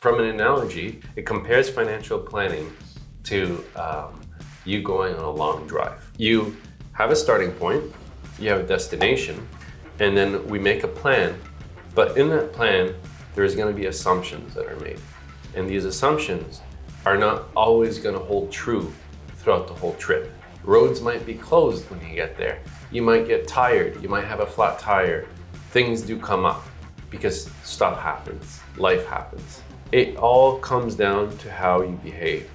from an analogy, it compares financial planning to you going on a long drive. You have a starting point, you have a destination, and then we make a plan. But in that plan, there's going to be assumptions that are made. And these assumptions are not always going to hold true throughout the whole trip. Roads might be closed when you get there. You might get tired. You might have a flat tire. Things do come up because stuff happens. Life happens. It all comes down to how you behave.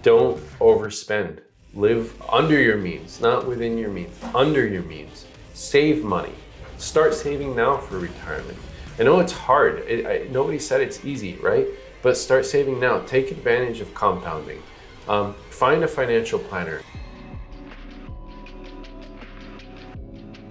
Don't overspend. Live under your means, not within your means, under your means. Save money. Start saving now for retirement. I know it's hard. Nobody said it's easy, right? But start saving now. Take advantage of compounding. Find a financial planner.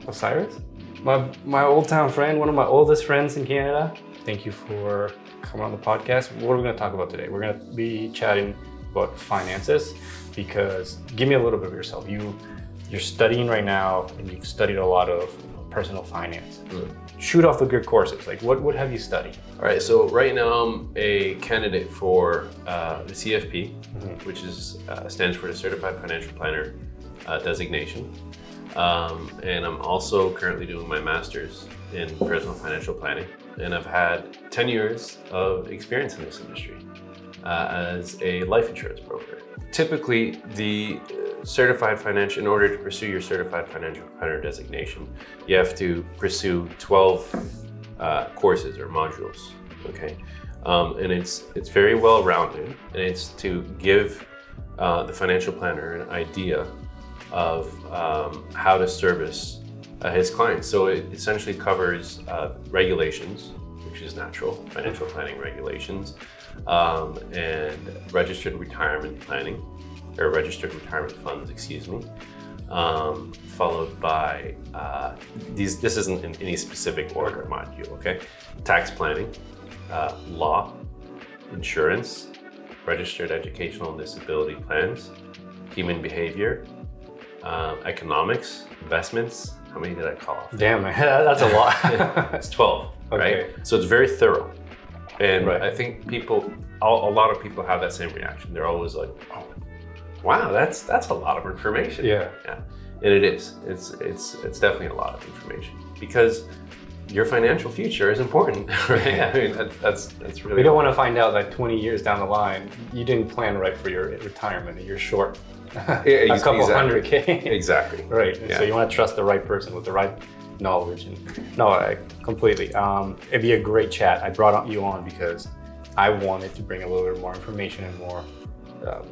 Osiris, my old town friend, one of my oldest friends in Canada. Thank you for coming on the podcast. What are we going to talk about today? We're going to be chatting about finances, because give me a little bit of yourself. You're studying right now, and you've studied a lot of personal finance. Shoot off the good courses. Like what have you studied? All right, so right now I'm a candidate for the CFP, which stands for the Certified Financial Planner designation. And I'm also currently doing my master's in personal financial planning. And I've had 10 years of experience in this industry as a life insurance broker. Typically, in order to pursue your Certified Financial Planner designation, you have to pursue 12 courses or modules, okay? And it's very well-rounded, and it's to give the financial planner an idea of how to service his clients. So it essentially covers regulations, which is natural, financial planning regulations, and registered retirement planning, or registered retirement funds, excuse me, followed by, this isn't in any specific order, mind you, okay? Tax planning, law, insurance, registered educational and disability plans, human behavior, economics, investments. How many did I call off? Damn, that's a lot. It's 12, Okay. right? So it's very thorough. And Right. I think a lot of people have that same reaction. They're always like, oh, wow, that's a lot of information. Yeah. And it is. It's definitely a lot of information, because your financial future is important, right? I mean, that's really. We don't want to find out that 20 years down the line, you didn't plan right for your retirement and you're short a couple hundred K. Exactly. Right. Yeah. So you want to trust the right person with the right knowledge. And no, I completely. It'd be a great chat. I brought you on because I wanted to bring a little bit more information and more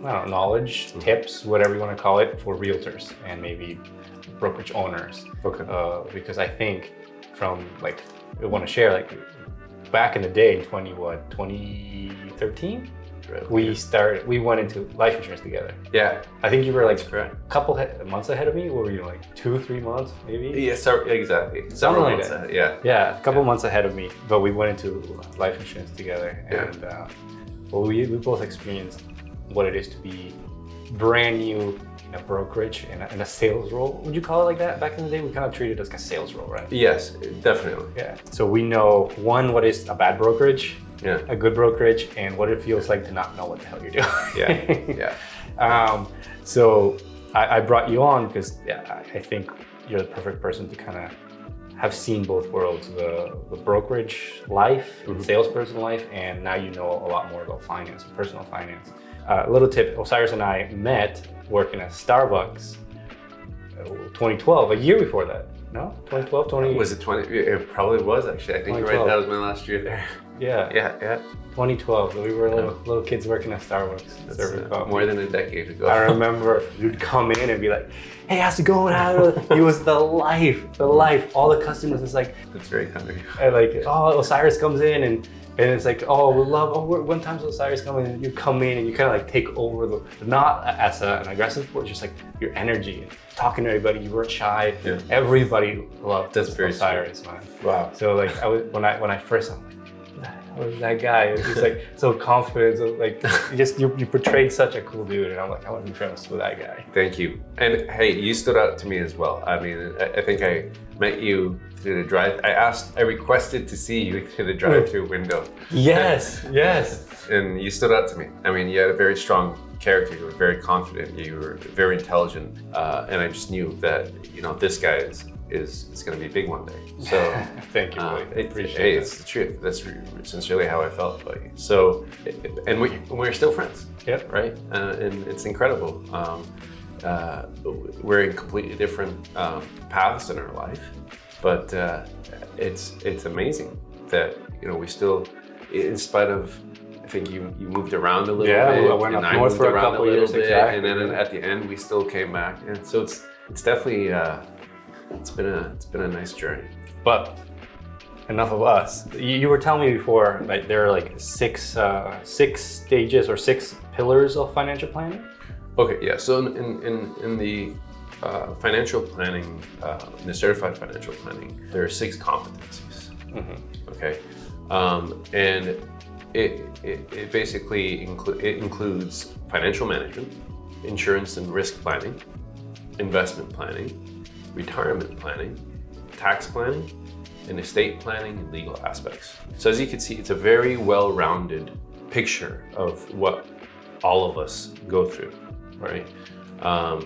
knowledge, tips, whatever you want to call it, for realtors and maybe brokerage owners. Okay. Because I think from I want to share back in the day in 2013, we went into life insurance together. Yeah. I think you were a correct. couple months ahead of me. What were you, 2-3 months maybe? Yeah, exactly. Something like months that. ahead, yeah. Yeah, a couple months ahead of me, but we went into life insurance together, and we both experienced what it is to be brand new in a brokerage and a sales role. Would you call it like that? Back in the day, we kind of treated it as a sales role, right? Yes, definitely. Yeah. So we know, one, what is a bad brokerage, Yeah. a good brokerage, and what it feels like to not know what the hell you're doing. Yeah. So I brought you on because I think you're the perfect person to kind of have seen both worlds, the brokerage life, salesperson life, and now you know a lot more about finance, personal finance. A little tip, Osiris and I met working at Starbucks 2012, a year before that. No? 2012, 20... Was it 20? It probably was, actually. I think you're right. That was my last year there. Yeah. 2012. So we were little kids working at Starbucks. That's more than a decade ago. I remember you'd come in and be like, hey, how's it going? He was the life. All the customers was like... That's very kind of you. And Osiris comes in and it's like, one time Osiris come in, and you come in and you kind of take over not as an aggressive sport, just your energy, and talking to everybody. You weren't shy. Yeah. Everybody loved Osiris, man. Wow. So when I first, I'm like, was that guy? He's like so confident, so like you portrayed such a cool dude, and I'm like, I want to be friends with that guy. Thank you. And hey, you stood out to me as well. I mean, I think I met you through the drive. I requested to see you through the drive-through window. Yes, yes. And you stood out to me. I mean, you had a very strong character. You were very confident. You were very intelligent, and I just knew that this guy is going to be big one day. So thank you. I appreciate it. It. It's the truth. That's sincerely how I felt about you. So, and we're still friends. Yep. Right. And it's incredible. We're in completely different paths in our life, but it's amazing that we still, in spite of, I think you moved around a little bit. Yeah, I went up north for a couple years, exactly. And then at the end we still came back, and so it's definitely it's been a nice journey. But enough of us. You were telling me before, like there are like six stages or 6 pillars of financial planning. Okay, yeah. So in the financial planning, in the certified financial planning, there are 6 competencies. Mm-hmm. Okay, and it basically includes financial management, insurance and risk planning, investment planning, retirement planning, tax planning, and estate planning and legal aspects. So as you can see, it's a very well-rounded picture of what all of us go through, right?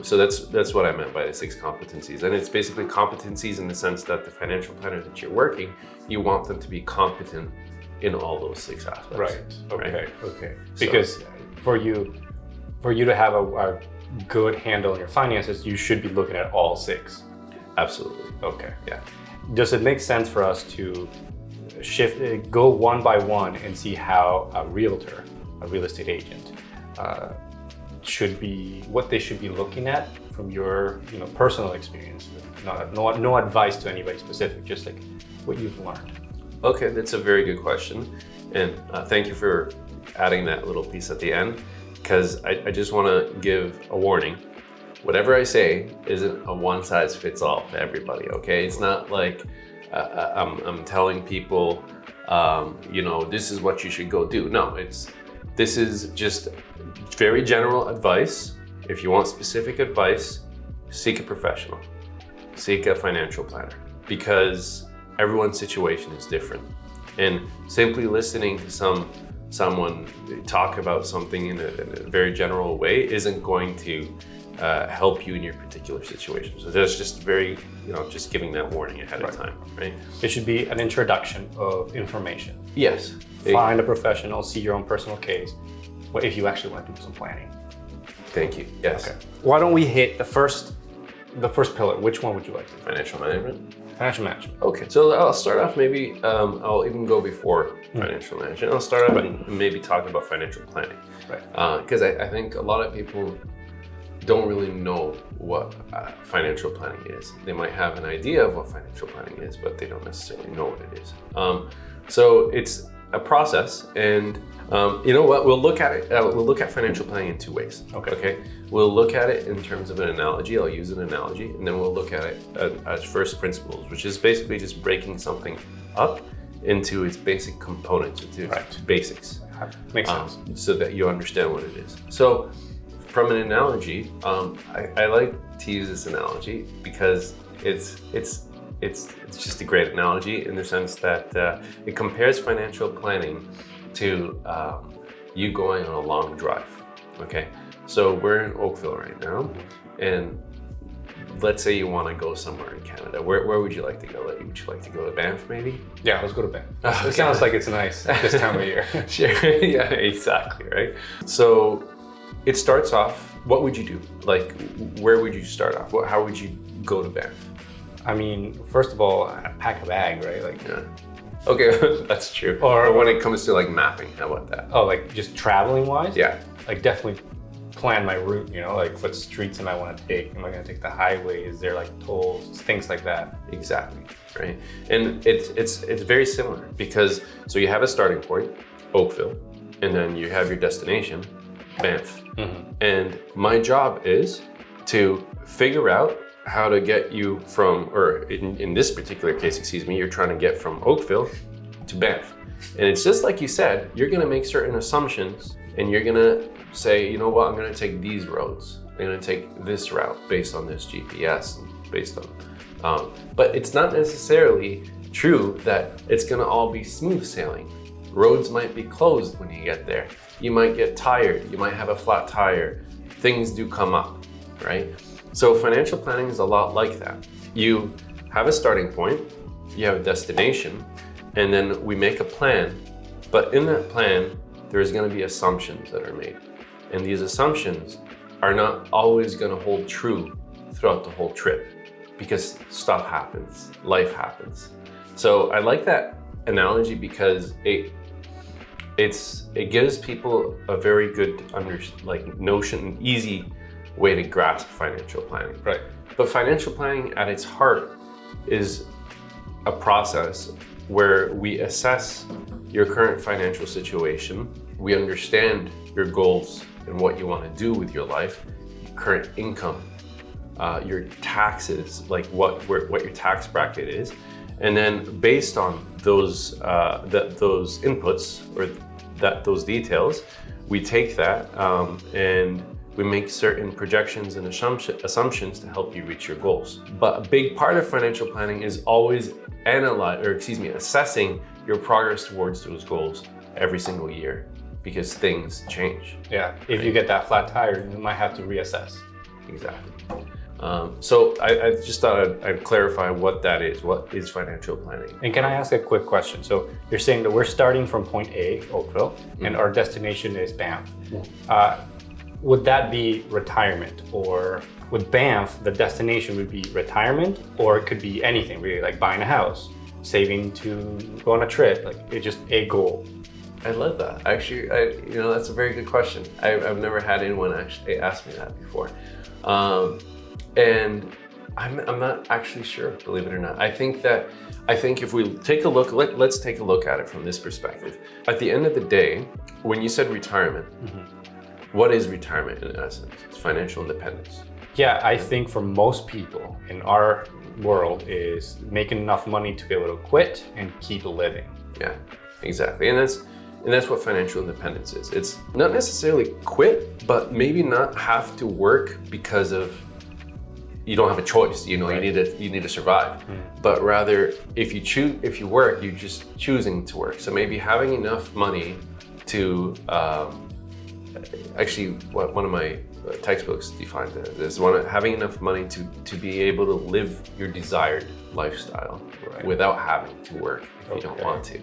So that's what I meant by the 6 competencies. And it's basically competencies in the sense that the financial planner that you're working, you want them to be competent in all those 6 aspects. Right. Okay. Right? Okay. Because for you to have a good handle on your finances, you should be looking at all 6. Absolutely. Okay. Yeah. Does it make sense for us to go one by one and see how a realtor, a real estate agent, what they should be looking at from your personal experience? No advice to anybody specific, just like what you've learned. Okay, that's a very good question, and thank you for adding that little piece at the end, because I just want to give a warning. Whatever I say isn't a one-size-fits-all to everybody. Okay, it's not like I'm telling people, this is what you should go do. No, this is just very general advice. If you want specific advice, seek a professional, seek a financial planner, because everyone's situation is different. And simply listening to someone talk about something in a very general way isn't going to help you in your particular situation. So that's just very, just giving that warning ahead of time, right? It should be an introduction of information. Yes. Find a professional, see your own personal case, if you actually want to do some planning. Thank you. Yes. Okay. Why don't we hit the first pillar? Which one would you like to do? Financial management. Financial management. Okay. So I'll start off maybe, I'll even go before financial management. I'll start off and maybe talk about financial planning. Right. Because I think a lot of people don't really know what financial planning is. They might have an idea of what financial planning is, but they don't necessarily know what it is. So it's a process, and you know what? We'll look at it. We'll look at financial planning in 2 ways. Okay. We'll look at it in terms of an analogy. I'll use an analogy, and then we'll look at it as first principles, which is basically just breaking something up into its basic components, into its basics. Makes sense. So that you understand what it is. So, from an analogy, I like to use this analogy because it's just a great analogy in the sense that it compares financial planning to you going on a long drive. Okay, so we're in Oakville right now, and let's say you want to go somewhere in Canada. Where would you like to go? Would you like to go to Banff, maybe? Yeah, let's go to Banff. It sounds like it's nice this time of year. Sure. Yeah, exactly. Right. So it starts off. What would you do? Like, where would you start off? How would you go to Banff? I mean, first of all, pack a bag, right? Like, yeah. Okay, that's true. Or when it comes to like mapping, how about that? Oh, like just traveling wise? Yeah. Like definitely plan my route, like what streets am I want to take? Am I going to take the highway? Is there like tolls, things like that? Exactly, right? And it's very similar because, so you have a starting point, Oakville, and then you have your destination, Banff. Mm-hmm. And my job is to figure out how to get you from, or in this particular case, you're trying to get from Oakville to Banff. And it's just like you said, you're gonna make certain assumptions and you're gonna say, you know what, I'm gonna take these roads. I'm gonna take this route based on this GPS, based on, but it's not necessarily true that it's gonna all be smooth sailing. Roads might be closed when you get there. You might get tired, you might have a flat tire. Things do come up, right? So financial planning is a lot like that. You have a starting point, you have a destination, and then we make a plan. But in that plan, there's gonna be assumptions that are made. And these assumptions are not always gonna hold true throughout the whole trip because stuff happens, life happens. So I like that analogy because it gives people a very good notion, easy way to grasp financial planning. Right. But financial planning at its heart is a process where we assess your current financial situation, we understand your goals and what you want to do with your life, your current income, your taxes, like what your tax bracket is, and then based on those inputs or those details, we take that and we make certain projections and assumptions to help you reach your goals. But a big part of financial planning is always assessing your progress towards those goals every single year because things change. Yeah, if you get that flat tire, you might have to reassess. Exactly. So I just thought I'd clarify what that is. What is financial planning? And can I ask a quick question? So you're saying that we're starting from point A, Oakville, and our destination is Banff. Would that be retirement? Or with Banff, the destination would be retirement, or it could be anything really, like buying a house, saving to go on a trip, like it's just a goal? I love that. Actually, that's a very good question. I've never had anyone actually ask me that before. And I'm not actually sure, believe it or not. I think if we take a look, let's take a look at it from this perspective. At the end of the day, when you said retirement, what is retirement in essence? It's financial independence. Yeah, I think for most people in our world is making enough money to be able to quit and keep living. Yeah, exactly. And that's what financial independence is. It's not necessarily quit, but maybe not have to work because of you don't have a choice. Right. You need to survive. But rather, if you work, you're just choosing to work. So maybe having enough money to actually, one of my textbooks defined it as having enough money to be able to live your desired lifestyle without having to work if you don't want to.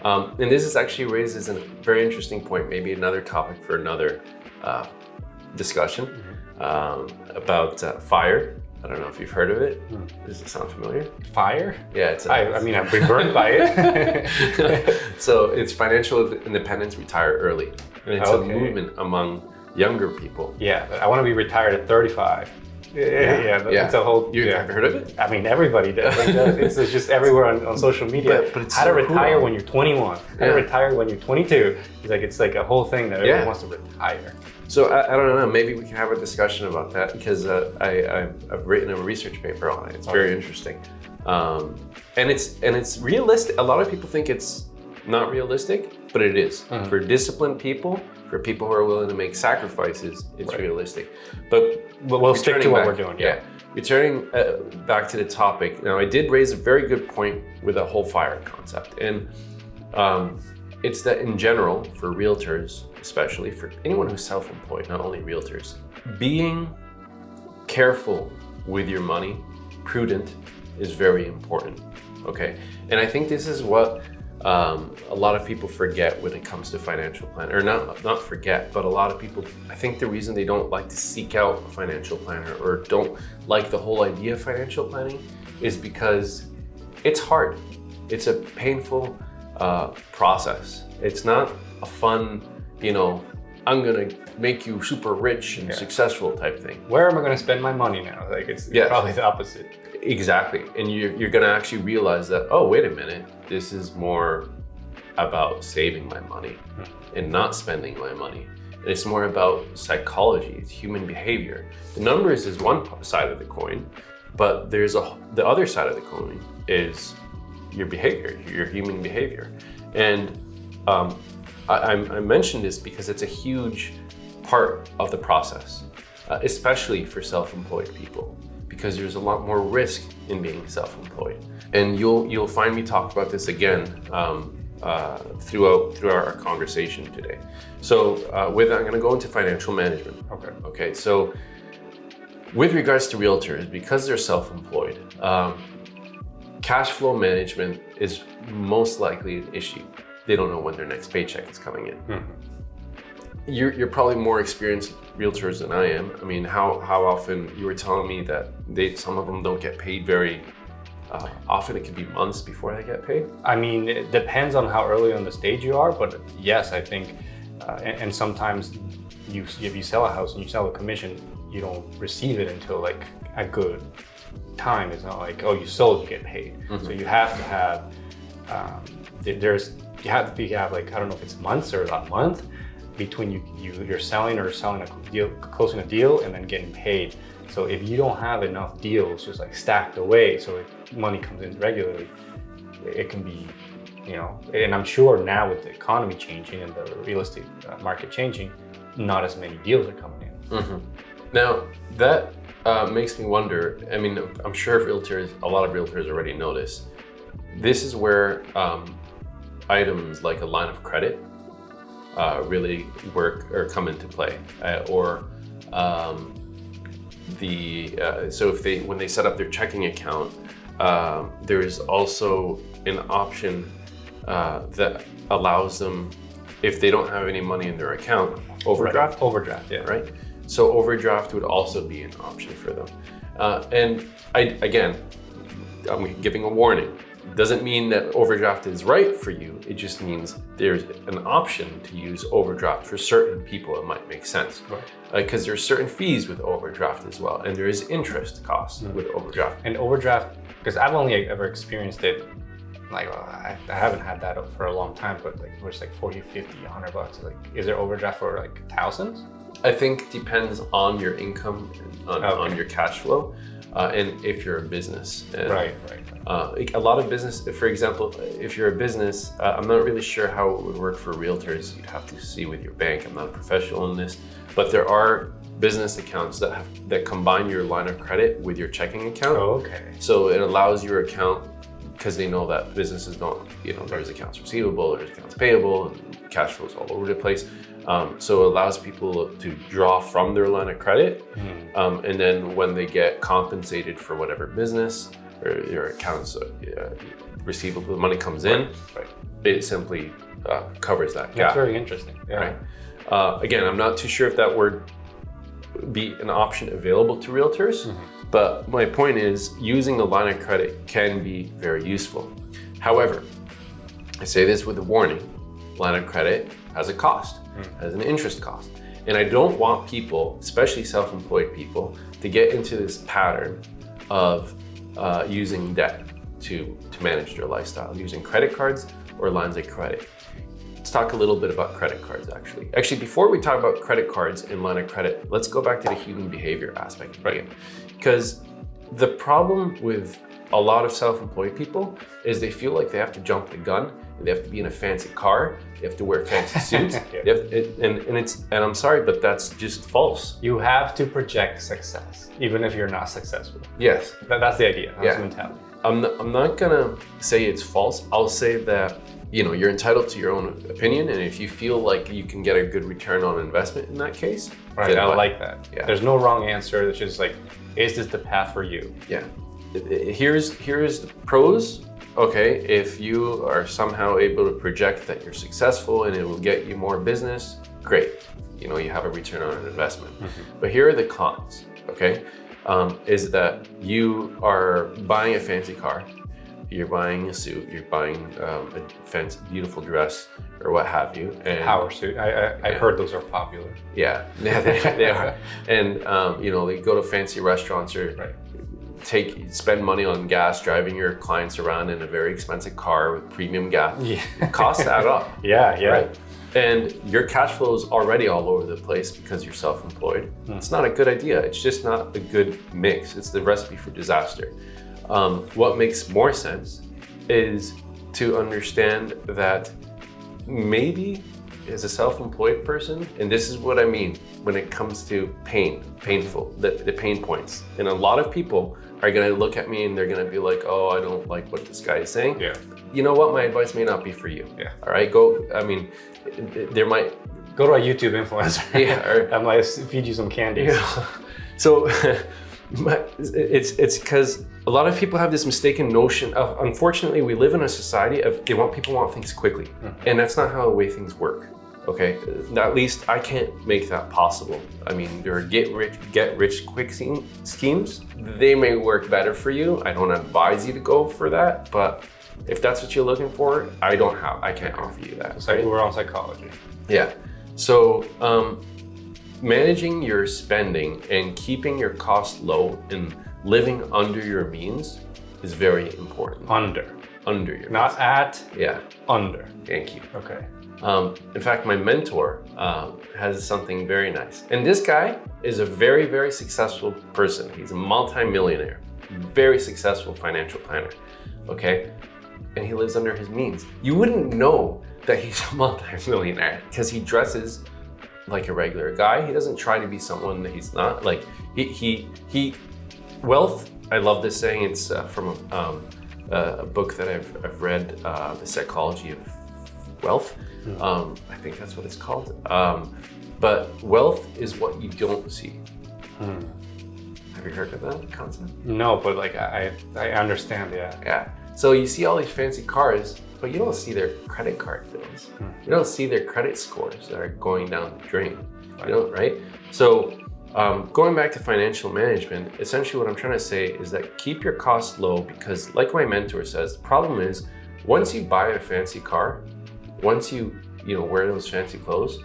And this actually raises a very interesting point, maybe another topic for another discussion about FIRE. I don't know if you've heard of it. Does it sound familiar? FIRE? Yeah, I've been burned by it. So it's financial independence, retire early. And it's a movement among younger people. Yeah, I want to be retired at 35. It's a whole. Have you heard of it? I mean, everybody does. It's just everywhere on social media. But it's how to retire cool. when you're 21. How to retire when you're 22. It's like a whole thing that everyone wants to retire. So I don't know. Maybe we can have a discussion about that because I've written a research paper on it. It's very interesting, and it's realistic. A lot of people think it's not realistic, but it is. For disciplined people. For people who are willing to make sacrifices, it's realistic. But we'll stick to what we're doing. Yeah. Returning back to the topic. Now, I did raise a very good point with the whole FIRE concept. And it's that in general, for realtors, especially for anyone who's self-employed, not only realtors, being careful with your money, prudent, is very important, okay? And I think this is what a lot of people forget when it comes to financial planning, or not forget, but a lot of people, I think the reason they don't like to seek out a financial planner or don't like the whole idea of financial planning is because it's hard. It's a painful process. It's not a fun, I'm gonna make you super rich and successful type thing. Where am I gonna spend my money now? It's probably the opposite. Exactly, and you're gonna actually realize that, oh, wait a minute, this is more about saving my money and not spending my money. And it's more about psychology, it's human behavior. The numbers is one side of the coin, but the other side of the coin is your behavior, your human behavior. And I mentioned this because it's a huge part of the process, especially for self-employed people, because there's a lot more risk in being self-employed. And you'll find me talk about this again throughout our conversation today. So I'm going to go into financial management. Okay. So with regards to realtors, because they're self-employed, cash flow management is most likely an issue. They don't know when their next paycheck is coming in. You're probably more experienced realtors than I am. I mean, how often you were telling me that some of them don't get paid very often. It can be months before they get paid. I mean, it depends on how early on the stage you are, but yes, I think, and sometimes if you sell a house and you sell a commission, you don't receive it until like a good time. It's not like, oh, you sold, you get paid. So you have to have, you have like, I don't know if it's months or a month between you're selling a deal, closing a deal, and then getting paid. So if you don't have enough deals just like stacked away, so if money comes in regularly, it can be, and I'm sure now with the economy changing and the real estate market changing, not as many deals are coming in. Now that makes me wonder. I mean, I'm sure a lot of realtors already know this. This is where items like a line of credit really work or come into play, so when they set up their checking account, there is also an option that allows them, if they don't have any money in their account, overdraft. Yeah. Right. So overdraft would also be an option for them. And I'm giving a warning. Doesn't mean that overdraft is right for you. It just means there's an option to use overdraft. For certain people, it might make sense. Because there's certain fees with overdraft as well. And there is interest costs with overdraft. And overdraft, because I've only ever experienced it, like I haven't had that for a long time, but like it's like 40, 50, $100. Like, is there overdraft for like thousands? I think depends on your income, on your cash flow. And if you're a business. And, right. A lot of business, for example, if you're a business, I'm not really sure how it would work for realtors. You'd have to see with your bank. I'm not a professional in this, but there are business accounts that combine your line of credit with your checking account. Oh, okay. So it allows your account, because they know that businesses don't, there's accounts receivable, there's accounts payable, and cash flows all over the place. So it allows people to draw from their line of credit, and then when they get compensated for whatever business or your accounts receivable money comes in, it simply covers that gap. That's very interesting. Yeah. Right. Again, I'm not too sure if that would be an option available to realtors, but my point is using the line of credit can be very useful. However, I say this with a warning. Line of credit has a cost, has an interest cost. And I don't want people, especially self-employed people, to get into this pattern of using debt to manage their lifestyle, using credit cards or lines of credit. Let's talk a little bit about credit cards, actually. Actually, before we talk about credit cards and line of credit, let's go back to the human behavior aspect. Right. Because the problem with a lot of self-employed people is they feel like they have to jump the gun. They have to be in a fancy car. They have to wear fancy suits. And I'm sorry, but that's just false. You have to project success, even if you're not successful. Yes. That's the idea. That's the mentality. I'm not gonna say it's false. I'll say that you're entitled to your own opinion, and if you feel like you can get a good return on investment in that case, right? I like that. Yeah. There's no wrong answer. It's just like, is this the path for you? Yeah. Here's the pros. Okay, if you are somehow able to project that you're successful and it will get you more business, great. You have a return on an investment. But here are the cons, okay? Is that you are buying a fancy car, you're buying a suit, you're buying a fancy, beautiful dress, or what have you. And power suit. I heard those are popular. Yeah, they are. And they go to fancy restaurants or spend money on gas, driving your clients around in a very expensive car with premium gas. Costs add up. Right? And your cash flow is already all over the place because you're self-employed. It's not a good idea. It's just not a good mix. It's the recipe for disaster. What makes more sense is to understand that maybe as a self-employed person, and this is what I mean when it comes to painful, the pain points. And a lot of people are gonna look at me and they're gonna be like, oh, I don't like what this guy is saying. Yeah. You know what, my advice may not be for you. Yeah. All right, there might... Go to a YouTube influencer. Yeah. Or, I might feed you some candies. Yeah. So it's because a lot of people have this mistaken notion of, unfortunately, we live in a society of people want things quickly. And that's not how the way things work. Okay, at least I can't make that possible. I mean, there are get rich quick schemes. They may work better for you. I don't advise you to go for that, but if that's what you're looking for, I can't offer you that. It's like we're on psychology. Yeah. So managing your spending and keeping your costs low and living under your means is very important. Under your not means. At. Yeah. Under. Thank you. Okay. In fact, my mentor has something very nice. And this guy is a very, very successful person. He's a multi-millionaire, very successful financial planner, okay? And he lives under his means. You wouldn't know that he's a multi-millionaire because he dresses like a regular guy. He doesn't try to be someone that he's not. Like, wealth, I love this saying, it's from a book that I've read, The Psychology of Wealth. I think that's what it's called. But wealth is what you don't see. Have you heard of that concept? No, but like I understand, yeah. Yeah. So you see all these fancy cars, but you don't see their credit card bills. You don't see their credit scores that are going down the drain. You know, right? So going back to financial management, essentially what I'm trying to say is that keep your costs low, because like my mentor says, the problem is once you buy a fancy car, once you wear those fancy clothes,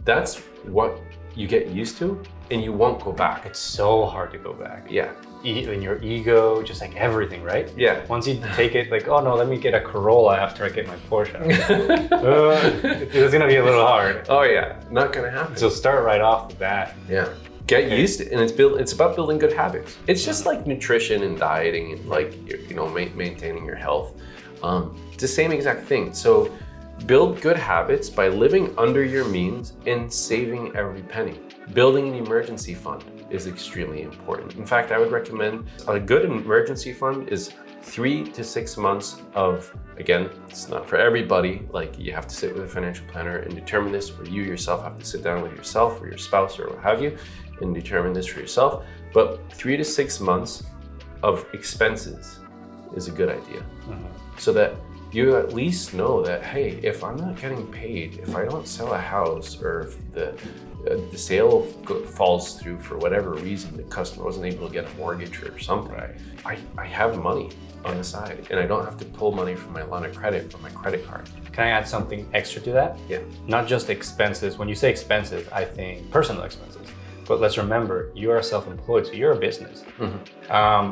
that's what you get used to, and you won't go back. It's so hard to go back. Yeah. In your ego, just like everything, right? Yeah. Once you take it, like, oh no, let me get a Corolla after I get my Porsche. It's gonna be a little hard. Oh yeah, not gonna happen. So start right off the bat. Yeah. Get used to it, and it's about building good habits. It's just like nutrition and dieting and like maintaining your health. It's the same exact thing. So build good habits by living under your means and saving every penny. Building an emergency fund is extremely important. In fact, I would recommend a good emergency fund is 3 to 6 months of, again, it's not for everybody, like you have to sit with a financial planner and determine this, or you yourself have to sit down with yourself or your spouse or what have you and determine this for yourself. But 3 to 6 months of expenses is a good idea. So that you at least know that, hey, if I'm not getting paid, if I don't sell a house, or if the sale falls through for whatever reason, the customer wasn't able to get a mortgage or something, I have money on the side, and I don't have to pull money from my line of credit or my credit card. Can I add something extra to that? Yeah. Not just expenses. When you say expenses, I think personal expenses. But let's remember, you are self-employed, so you're a business.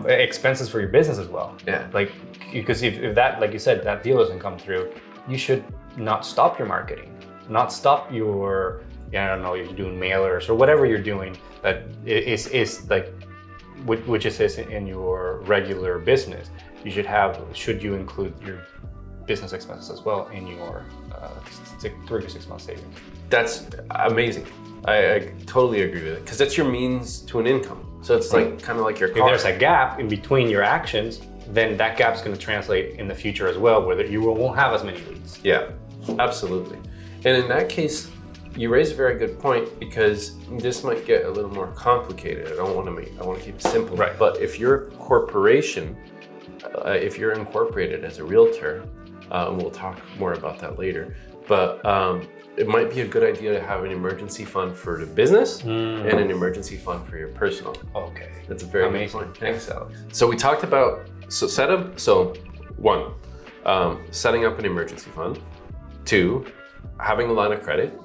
Expenses for your business as well. Yeah. Like, because if that, like you said, that deal doesn't come through, you should not stop your marketing, not stop your, I don't know, you're doing mailers or whatever you're doing that is like, which is in your regular business. Should you include your business expenses as well in your 3 to 6 month savings? That's amazing. I totally agree with it, because that's your means to an income. So it's like kind of like your car. If there's a gap in between your actions, then that gap's going to translate in the future as well, where you won't have as many leads. Yeah, absolutely. And in that case, you raise a very good point, because this might get a little more complicated. I want to keep it simple. Right. But if you're a corporation, if you're incorporated as a realtor, and we'll talk more about that later, but it might be a good idea to have an emergency fund for the business and an emergency fund for your personal. Okay. That's a very good point. Thanks, Alex. So we talked about, one, setting up an emergency fund. 2, having a line of credit.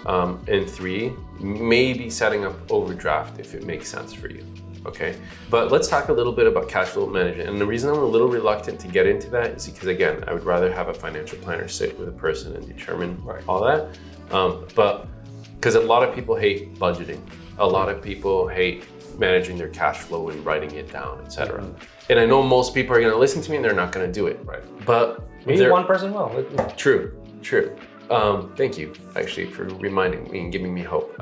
And 3, maybe setting up overdraft if it makes sense for you. Okay, but let's talk a little bit about cash flow management. And the reason I'm a little reluctant to get into that is because, again, I would rather have a financial planner sit with a person and determine all that. But because a lot of people hate budgeting, a lot of people hate managing their cash flow and writing it down, etc. And I know most people are going to listen to me and they're not going to do it. Right. But maybe one person will. True. Thank you, actually, for reminding me and giving me hope.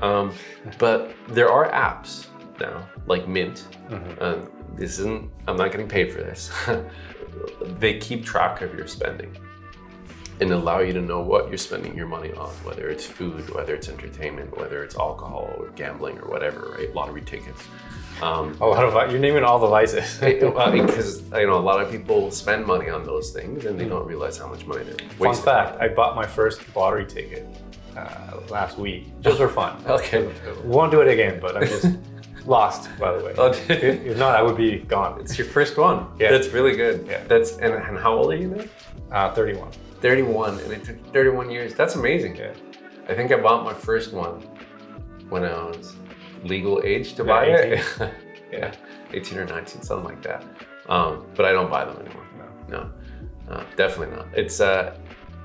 But there are apps now, like Mint. I'm not getting paid for this. They keep track of your spending and allow you to know what you're spending your money on, whether it's food, whether it's entertainment, whether it's alcohol or gambling or whatever, right? Lottery tickets. You're naming all the vices. Because a lot of people spend money on those things and they don't realize how much money they're wasting. Fun fact, I bought my first lottery ticket last week, just for fun. Okay. Won't do it again, but I'm just lost, by the way. If not, I would be gone. It's your first one. Yeah. That's really good. Yeah. And how old are you now? 31. 31, and it took 31 years. That's amazing. Yeah. I think I bought my first one when I was legal age to buy it. Yeah, 18 or 19, something like that. But I don't buy them anymore. No, definitely not. It's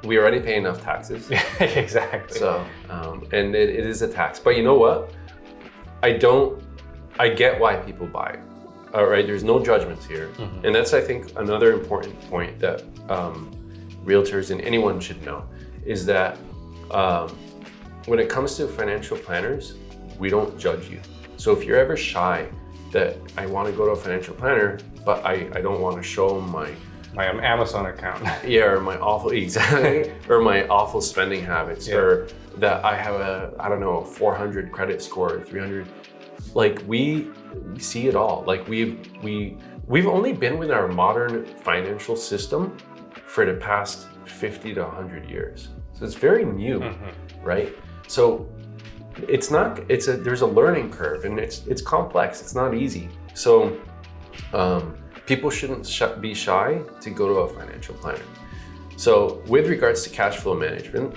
we already pay enough taxes. Exactly. So, and it is a tax. But you know what? I get why people buy it. All right, there's no judgments here. And that's, I think, another important point that realtors and anyone should know is that when it comes to financial planners, we don't judge you. So if you're ever shy that I want to go to a financial planner, but I don't want to show them my Amazon account. Yeah, or my awful spending habits, or that I have a 400 credit score, 300. Like we see it all. Like we've only been with our modern financial system for the past 50 to 100 years. So it's very new, right? So there's a learning curve, and it's complex. It's not easy. So people shouldn't be shy to go to a financial planner. So with regards to cash flow management,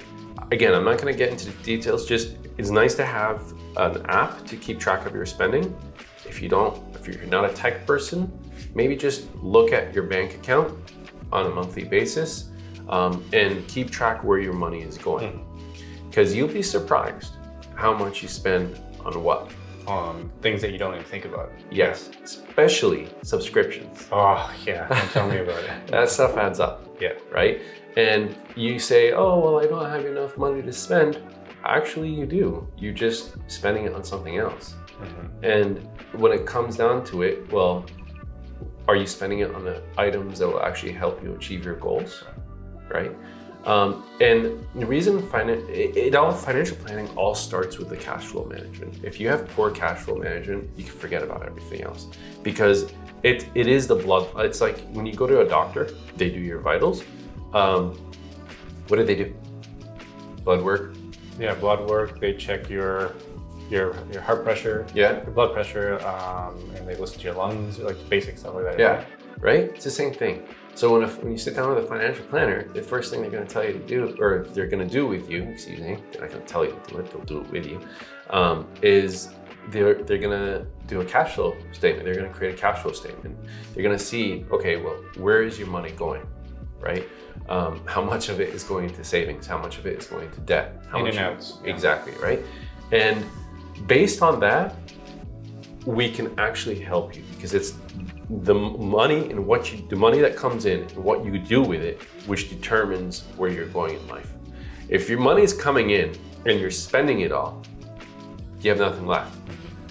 again, I'm not going to get into the details. Just it's nice to have an app to keep track of your spending. If you're not a tech person, maybe just look at your bank account on a monthly basis and keep track where your money is going. Because you'll be surprised how much you spend on what. On things that you don't even think about. Yes, especially subscriptions. Oh yeah, don't tell me about it. That stuff adds up. Yeah. Right? And you say, oh, well, I don't have enough money to spend. Actually, you do. You're just spending it on something else. And when it comes down to it, well, are you spending it on the items that will actually help you achieve your goals? Right? And the reason financial planning all starts with the cash flow management. If you have poor cash flow management, you can forget about everything else, because it is the blood. It's like when you go to a doctor, they do your vitals. What do they do? Blood work. Yeah, blood work. They check your heart pressure. Yeah. Your blood pressure, and they listen to your lungs, like basic stuff like that. Yeah. Right. It's the same thing. So when you sit down with a financial planner, the first thing they're going to tell you to do, or they're going to do with you, excuse me, they're not going to tell you to do it, they'll do it with you, is they're going to do a cash flow statement. They're going to create a cash flow statement. They're going to see, okay, well, where is your money going, right? How much of it is going to savings? How much of it is going to debt? In and outs. Exactly, right? And based on that, we can actually help you, because it's the money that comes in and what you do with it, which determines where you're going in life. If your money is coming in and you're spending it all, you have nothing left,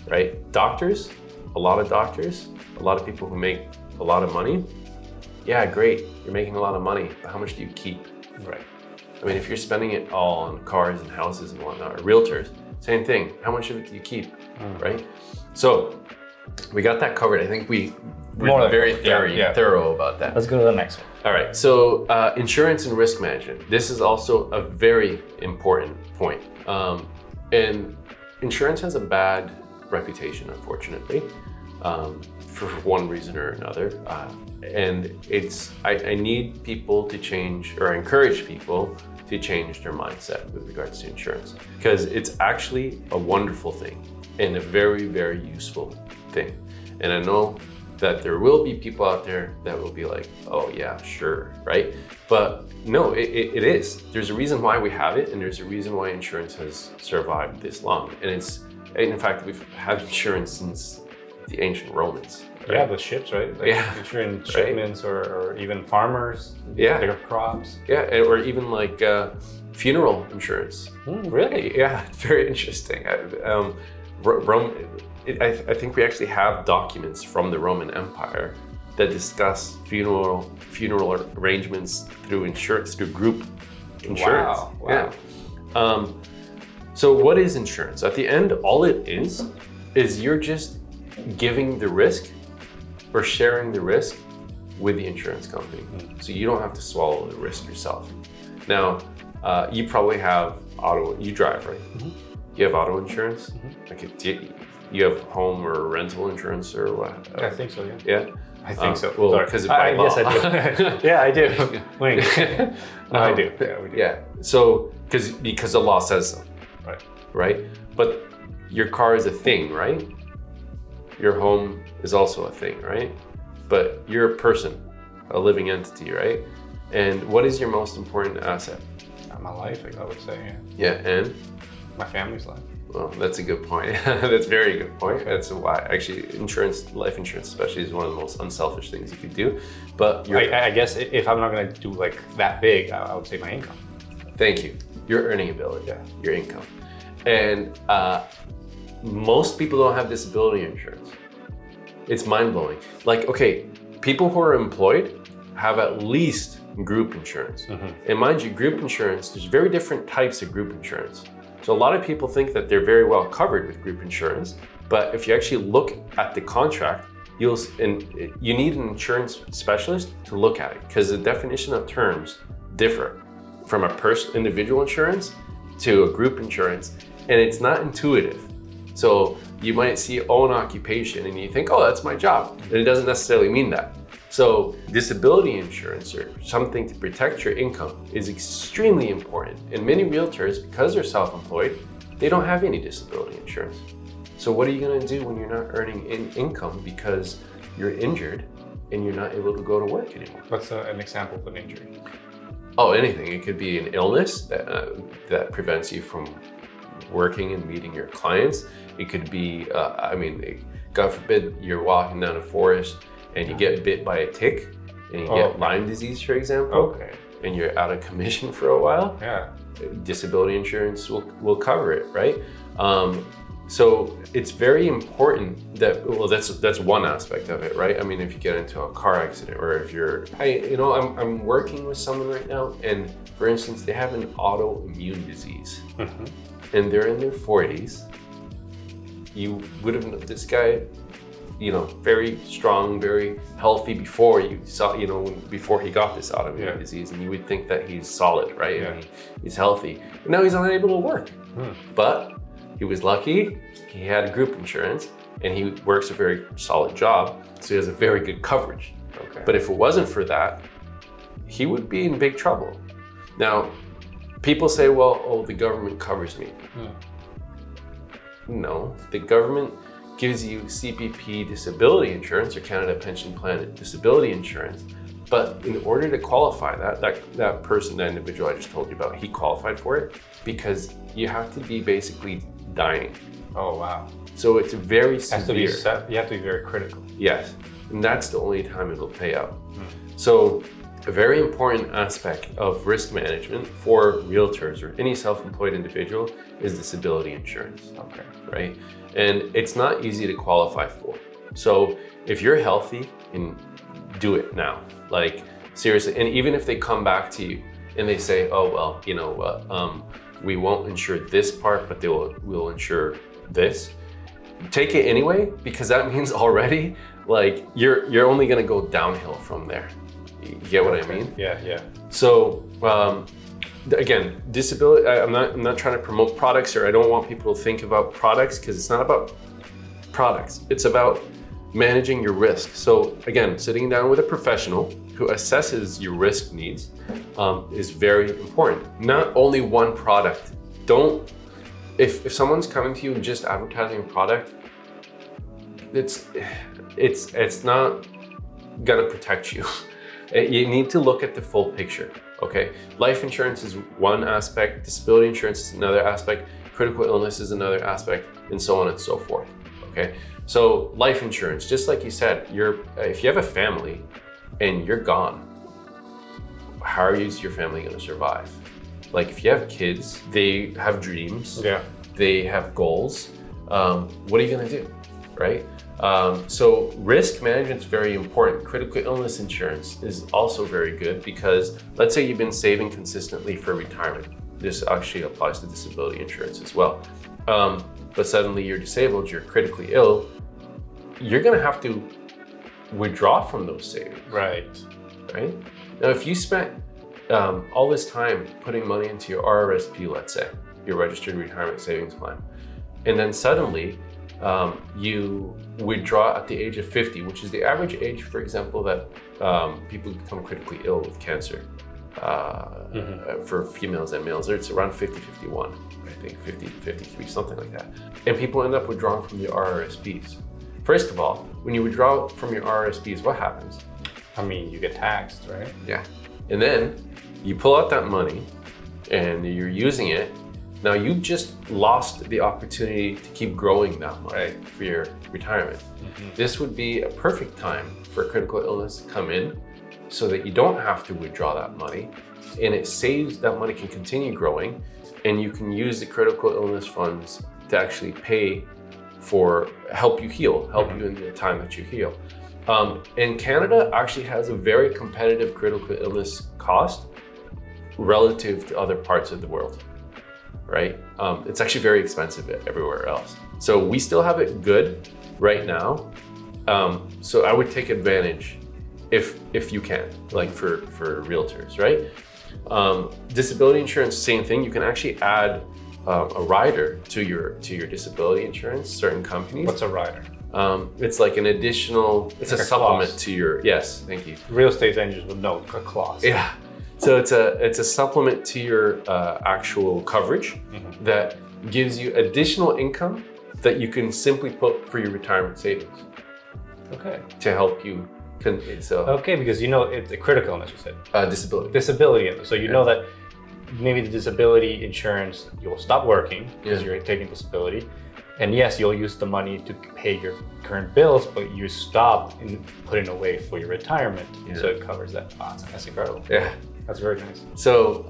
right? A lot of people who make a lot of money, yeah, great, you're making a lot of money, but how much do you keep? Right. I mean, if you're spending it all on cars and houses and whatnot, or realtors, same thing. How much of it do you keep, right? So we got that covered. I think we're very thorough about that. Let's go to the next one. All right, so insurance and risk management. This is also a very important point. And insurance has a bad reputation, unfortunately, for one reason or another. And I need people to change, or I encourage people to change their mindset with regards to insurance, because it's actually a wonderful thing and a very, very useful thing. And I know that there will be people out there that will be like, oh yeah, sure, right? But no, it is. There's a reason why we have it, and there's a reason why insurance has survived this long. And in fact, we've had insurance since the ancient Romans. Right? Yeah, the ships, right? Like insuring shipments or even farmers, their crops. Yeah, or even like funeral insurance. Really? Yeah, very interesting. Rome, I think we actually have documents from the Roman Empire that discuss funeral arrangements through insurance, through group insurance. Wow. Yeah. So what is insurance? At the end, all it is you're just giving the risk or sharing the risk with the insurance company. So you don't have to swallow the risk yourself. Now, you probably have you drive, right? You have auto insurance? Like you have home or rental insurance or what? I think so, yeah. Yeah? I think so. Well, because by law. Yes, I do. Yeah, I do. Wait. No, I do. Yeah, we do. Yeah. So, because the law says so. Right? But your car is a thing, right? Your home is also a thing, right? But you're a person, a living entity, right? And what is your most important asset? My life, I would say, yeah. Yeah, and? My family's life. Well, that's a good point. That's a very good point. That's why, actually, life insurance especially, is one of the most unselfish things you could do. But I guess if I'm not going to do like that big, I would say my income. Thank you. Your earning ability, your income. And most people don't have disability insurance. It's mind-blowing. Like, okay, people who are employed have at least group insurance. And mind you, group insurance, there's very different types of group insurance. So a lot of people think that they're very well covered with group insurance, but if you actually look at the contract, you need an insurance specialist to look at it, because the definition of terms differ from a individual insurance to a group insurance, and it's not intuitive. So you might see own occupation and you think, oh, that's my job. And it doesn't necessarily mean that. So disability insurance, or something to protect your income, is extremely important. And many realtors, because they're self-employed, they don't have any disability insurance. So what are you gonna do when you're not earning income because you're injured and you're not able to go to work anymore? What's an example of an injury? Oh, anything. It could be an illness that prevents you from working and meeting your clients. It could be, God forbid, you're walking down a forest and you get bit by a tick and you get Lyme disease, for example, and you're out of commission for a while. Yeah. Disability insurance will cover it, right? So it's very important that, well, that's one aspect of it, right? I mean, if you get into a car accident, or if I'm working with someone right now, and for instance, they have an autoimmune disease, and they're in their 40s. You would have known this guy, very strong, very healthy before you saw, before he got this autoimmune disease, and you would think that he's solid, right? Yeah. And he's healthy. And now he's unable to work. But he was lucky, he had group insurance, and he works a very solid job, so he has a very good coverage. But if it wasn't for that, he would be in big trouble. Now, people say, well, the government covers me. No, the government gives you CPP disability insurance, or Canada Pension Plan disability insurance, but in order to qualify that person, that individual I just told you about, he qualified for it because you have to be basically dying. Oh, wow. So it's very severe. You have to be very critical. Yes, and that's the only time it'll pay out. So a very important aspect of risk management for realtors or any self-employed individual is disability insurance. Right? And it's not easy to qualify for. So if you're healthy, do it now. Like, seriously. And even if they come back to you and they say, oh, well, you know what, we won't insure this part, but we'll insure this. Take it anyway, because that means already, like, you're only gonna go downhill from there. You get what I mean? Yeah. So again, disability. I'm not trying to promote products, or I don't want people to think about products, because it's not about products. It's about managing your risk. So again, sitting down with a professional who assesses your risk needs is very important. Not only one product. If someone's coming to you and just advertising a product, it's not gonna protect you. You need to look at the full picture, okay? Life insurance is one aspect, disability insurance is another aspect, critical illness is another aspect, and so on and so forth, Okay, so life insurance, just like you said, if you have a family and you're gone, how is your family going to survive? Like if you have kids, they have dreams, they have goals. What are you going to do, right? So risk management is very important. Critical illness insurance is also very good because let's say you've been saving consistently for retirement. This actually applies to disability insurance as well. But suddenly you're disabled, you're critically ill, you're going to have to withdraw from those savings. Right? Now, if you spent all this time putting money into your RRSP, let's say, your registered retirement savings plan, and then suddenly you withdraw at the age of 50, which is the average age, for example, that people become critically ill with cancer for females and males. It's around 50, 51, I think 50, 53, something like that. And people end up withdrawing from the RRSPs. First of all, when you withdraw from your RRSPs, what happens? I mean, you get taxed, right? Yeah. And then you pull out that money and you're using it. Now you just lost the opportunity to keep growing that money for your retirement. This would be a perfect time for critical illness to come in so that you don't have to withdraw that money, and it saves, that money can continue growing, and you can use the critical illness funds to actually pay for, help you heal, help you in the time that you heal. And Canada actually has a very competitive critical illness cost relative to other parts of the world. Right? It's actually very expensive everywhere else. So we still have it good right now. So I would take advantage if you can, like for realtors, right? Disability insurance, same thing. You can actually add a rider to your disability insurance, certain companies. What's a rider? It's like an additional, it's like a supplement clause to your, yes, thank you. Real estate agents would know, a clause. Yeah. So it's a supplement to your actual coverage that gives you additional income that you can simply put for your retirement savings. Okay. To help you. Okay, because you know it's a critical illness, you said. Disability. Disability illness. So you know that maybe the disability insurance, you'll stop working because you're taking disability. And yes, you'll use the money to pay your current bills, but you stop in putting away for your retirement. So it covers that. Wow, that's incredible. Yeah. That's very nice. So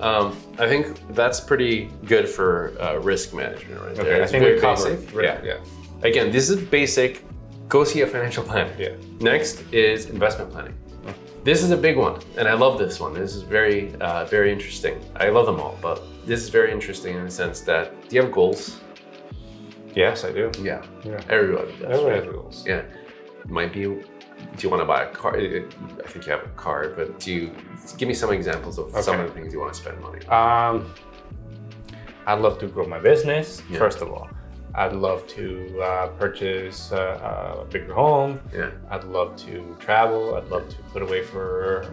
I think that's pretty good for risk management right there. I think we're basic. Yeah. Again, this is basic. Go see a financial planner. Yeah. Next is investment planning. This is a big one, and I love this one. This is very, very interesting. I love them all, but this is very interesting in the sense that, do you have goals? Yes, I do. Yeah. Everybody does. Everybody has goals. Yeah. Might be, do you want to buy a car? I think you have a car, but give me some examples of some of the things you want to spend money on. I'd love to grow my business, first of all. I'd love to purchase a bigger home. Yeah. I'd love to travel. I'd love to put away for,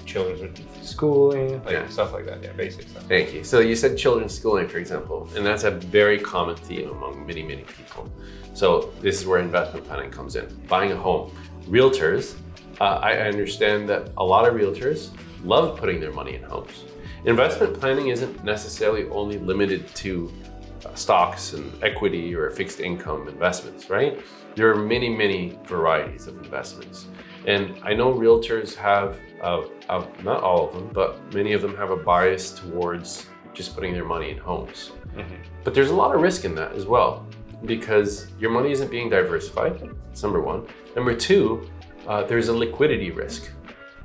children's schooling, stuff like that. Yeah, basic stuff. Thank you. So you said children's schooling, for example, and that's a very common theme among many, many people. So this is where investment planning comes in. Buying a home. Realtors, I understand that a lot of realtors love putting their money in homes. Investment planning isn't necessarily only limited to stocks and equity or fixed income investments, right? There are many, many varieties of investments. And I know realtors have, not all of them, but many of them have a bias towards just putting their money in homes. But there's a lot of risk in that as well, because your money isn't being diversified. That's number one. Number two, there's a liquidity risk.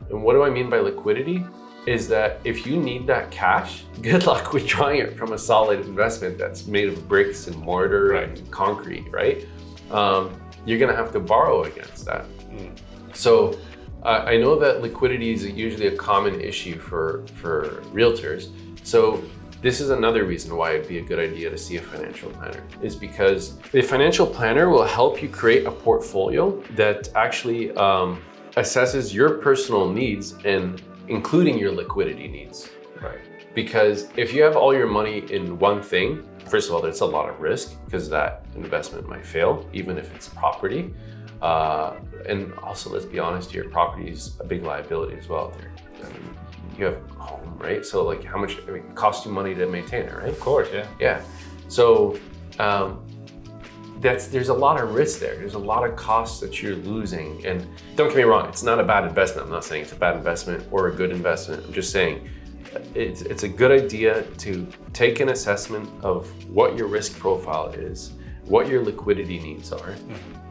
And what do I mean by liquidity? Is that if you need that cash, good luck withdrawing it from a solid investment that's made of bricks and mortar and concrete, right? You're gonna have to borrow against that. So I know that liquidity is usually a common issue for realtors. So this is another reason why it'd be a good idea to see a financial planner, is because a financial planner will help you create a portfolio that actually assesses your personal needs and including your liquidity needs. Right. Because if you have all your money in one thing, first of all, there's a lot of risk because that investment might fail, even if it's property. And also, let's be honest, your property is a big liability as well. You have a home, right? So like how much, it costs you money to maintain it, right? Of course, yeah. Yeah. So there's a lot of risk there. There's a lot of costs that you're losing. And don't get me wrong, it's not a bad investment. I'm not saying it's a bad investment or a good investment. I'm just saying it's a good idea to take an assessment of what your risk profile is, what your liquidity needs are,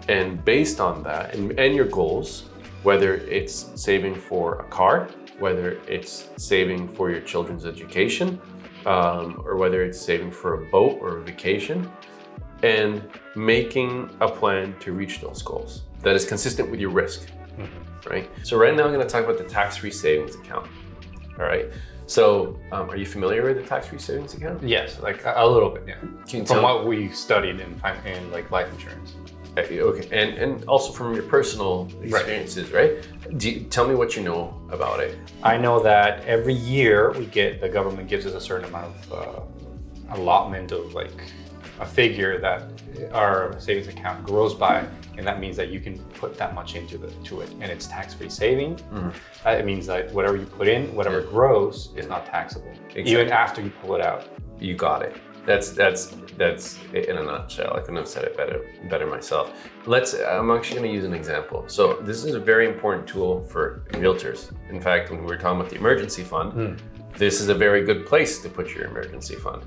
and based on that and your goals, whether it's saving for a car, whether it's saving for your children's education, or whether it's saving for a boat or a vacation, and making a plan to reach those goals that is consistent with your risk, right? So right now I'm going to talk about the tax-free savings account. All right. So are you familiar with the tax-free savings account? Yes, like a little bit, yeah. Can you From what we studied in like life insurance. Okay, and also from your personal experiences, right? Tell me what you know about it. I know that every year the government gives us a certain amount of allotment of like a figure that our savings account grows by, and that means that you can put that much into it, and it's tax-free saving. It means that whatever you put in, whatever grows, is not taxable, even after you pull it out. You got it. That's it in a nutshell. I couldn't have said it better myself. I'm actually going to use an example. So this is a very important tool for realtors. In fact, when we were talking about the emergency fund, this is a very good place to put your emergency fund.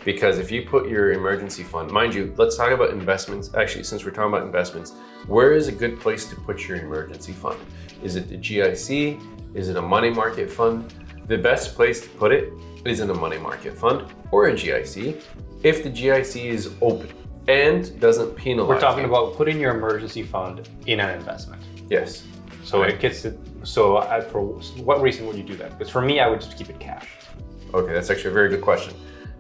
Because if you put your emergency fund, mind you, let's talk about investments. Actually, since we're talking about investments, where is a good place to put your emergency fund? Is it the GIC? Is it a money market fund? The best place to put it is in a money market fund or a GIC if the GIC is open and doesn't penalize. We're talking about putting your emergency fund in an investment. Yes. So it gets it. So for what reason would you do that? Because for me, I would just keep it cash. Okay, that's actually a very good question.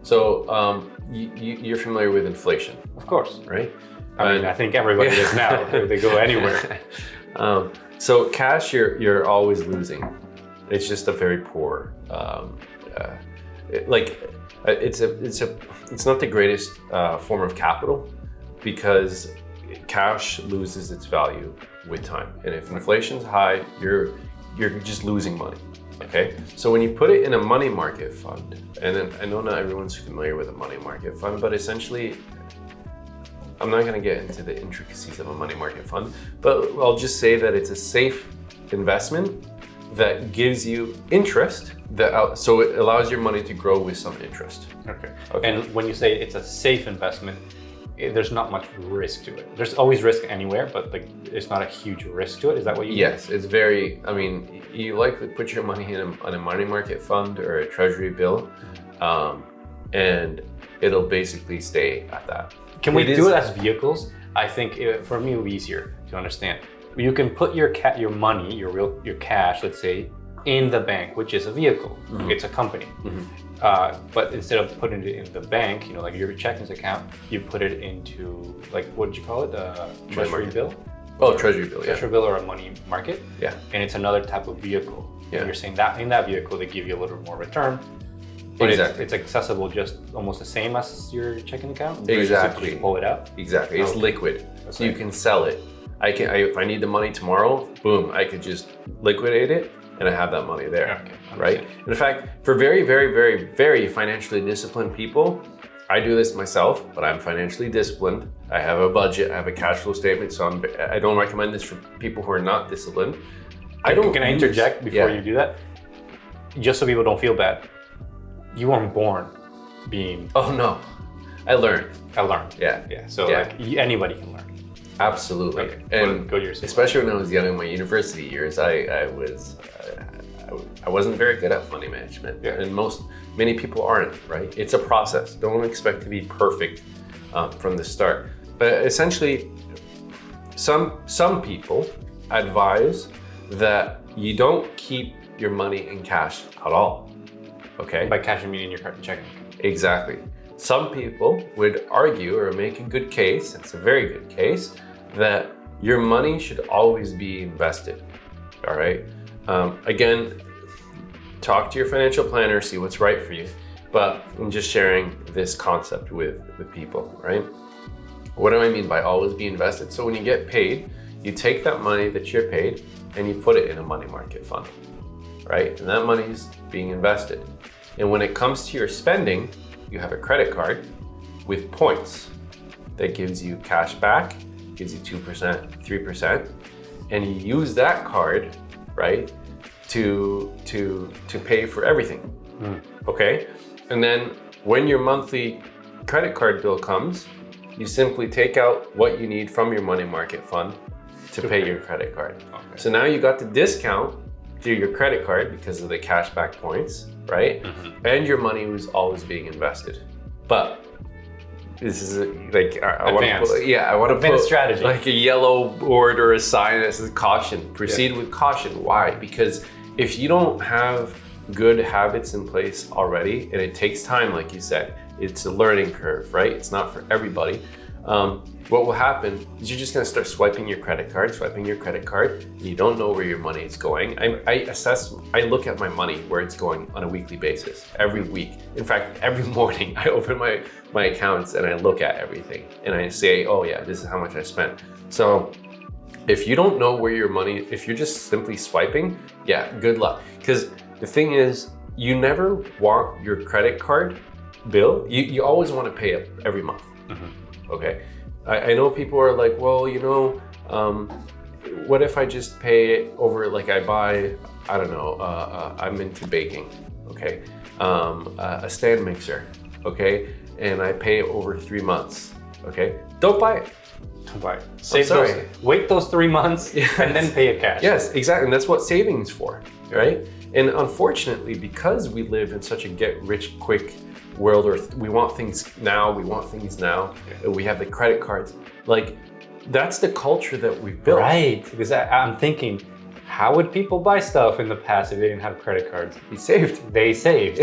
So you're familiar with inflation, of course, right? I mean, I think everybody is now if they go anywhere. So cash, you're always losing. It's just a very poor. It's not the greatest form of capital because cash loses its value with time, and if inflation's high, you're just losing money. Okay, so when you put it in a money market fund, and then I know not everyone's familiar with a money market fund, but essentially, I'm not going to get into the intricacies of a money market fund, but I'll just say that it's a safe investment that gives you interest, so it allows your money to grow with some interest. Okay. And when you say it's a safe investment, there's not much risk to it. There's always risk anywhere, but it's not a huge risk to it. Is that what you mean? Yes, it's very, I mean, you likely put your money in a money market fund or a treasury bill, and it'll basically stay at that. Can we do it as vehicles? I think for me it would be easier to understand. You can put your money, your cash, let's say, in the bank, which is a vehicle. It's a company. But instead of putting it in the bank, like your checking account, you put it into, like, what did you call it? Treasury bill? Oh, treasury bill, yeah. Treasury bill or a money market. Yeah. And it's another type of vehicle. Yeah. And you're saying that in that vehicle, they give you a little more return. But it's accessible just almost the same as your checking account? Exactly. You just pull it out? Exactly. It's liquid. So you can sell it. If I need the money tomorrow, boom, I could just liquidate it and I have that money there, right? In fact, for very, very, very, very financially disciplined people, I do this myself, but I'm financially disciplined. I have a budget, I have a cash flow statement, so I don't recommend this for people who are not disciplined. Can I interject before you do that? Just so people don't feel bad. You weren't born being... Oh no, I learned. Yeah. So like anybody can learn. Absolutely. Okay. And go to your especially when I was young in my university years, I wasn't very good at money management, and many people aren't, right? It's a process. Don't expect to be perfect from the start. But essentially, some people advise that you don't keep your money in cash at all. Okay. By cash, you mean in your checking account. Exactly. Some people would argue or make a good case, it's a very good case, that your money should always be invested. All right. Again, talk to your financial planner, see what's right for you. But I'm just sharing this concept with people, right? What do I mean by always be invested? So when you get paid, you take that money that you're paid and you put it in a money market fund, right? And that money is being invested. And when it comes to your spending, you have a credit card with points. that gives you cash back, gives you 2%, 3%, and you use that card, right, to pay for everything. Okay? And then when your monthly credit card bill comes, you simply take out what you need from your money market fund to pay your credit card. Okay. So now you got the discount through your credit card because of the cashback points, right? And your money was always being invested. But this is like I want to put strategy, like a yellow board or a sign that says caution. Proceed with caution. Why? Because if you don't have good habits in place already, and it takes time, like you said, it's a learning curve, right? It's not for everybody. What will happen is you're just going to start swiping your credit card, and you don't know where your money is going. I look at my money, where it's going on a weekly basis, every week. In fact, every morning I open my accounts and I look at everything and I say, oh yeah, this is how much I spent. So if you don't know where your money, if you're just simply swiping, yeah, good luck. Because the thing is, you never want your credit card bill, you always want to pay it every month. Okay, I know people are like, well, you know, what if I just pay it over, like I buy, I don't know, I'm into baking, okay, a stand mixer, okay, and I pay it over 3 months, okay, don't buy it. Don't buy it. Wait those 3 months and then pay it cash. Yes, exactly, and that's what savings for, right? And unfortunately, because we live in such a get-rich-quick world, or we want things now, and we have the credit cards, like that's the culture that we've built. Right, because I'm thinking, how would people buy stuff in the past if they didn't have credit cards? They saved. They saved.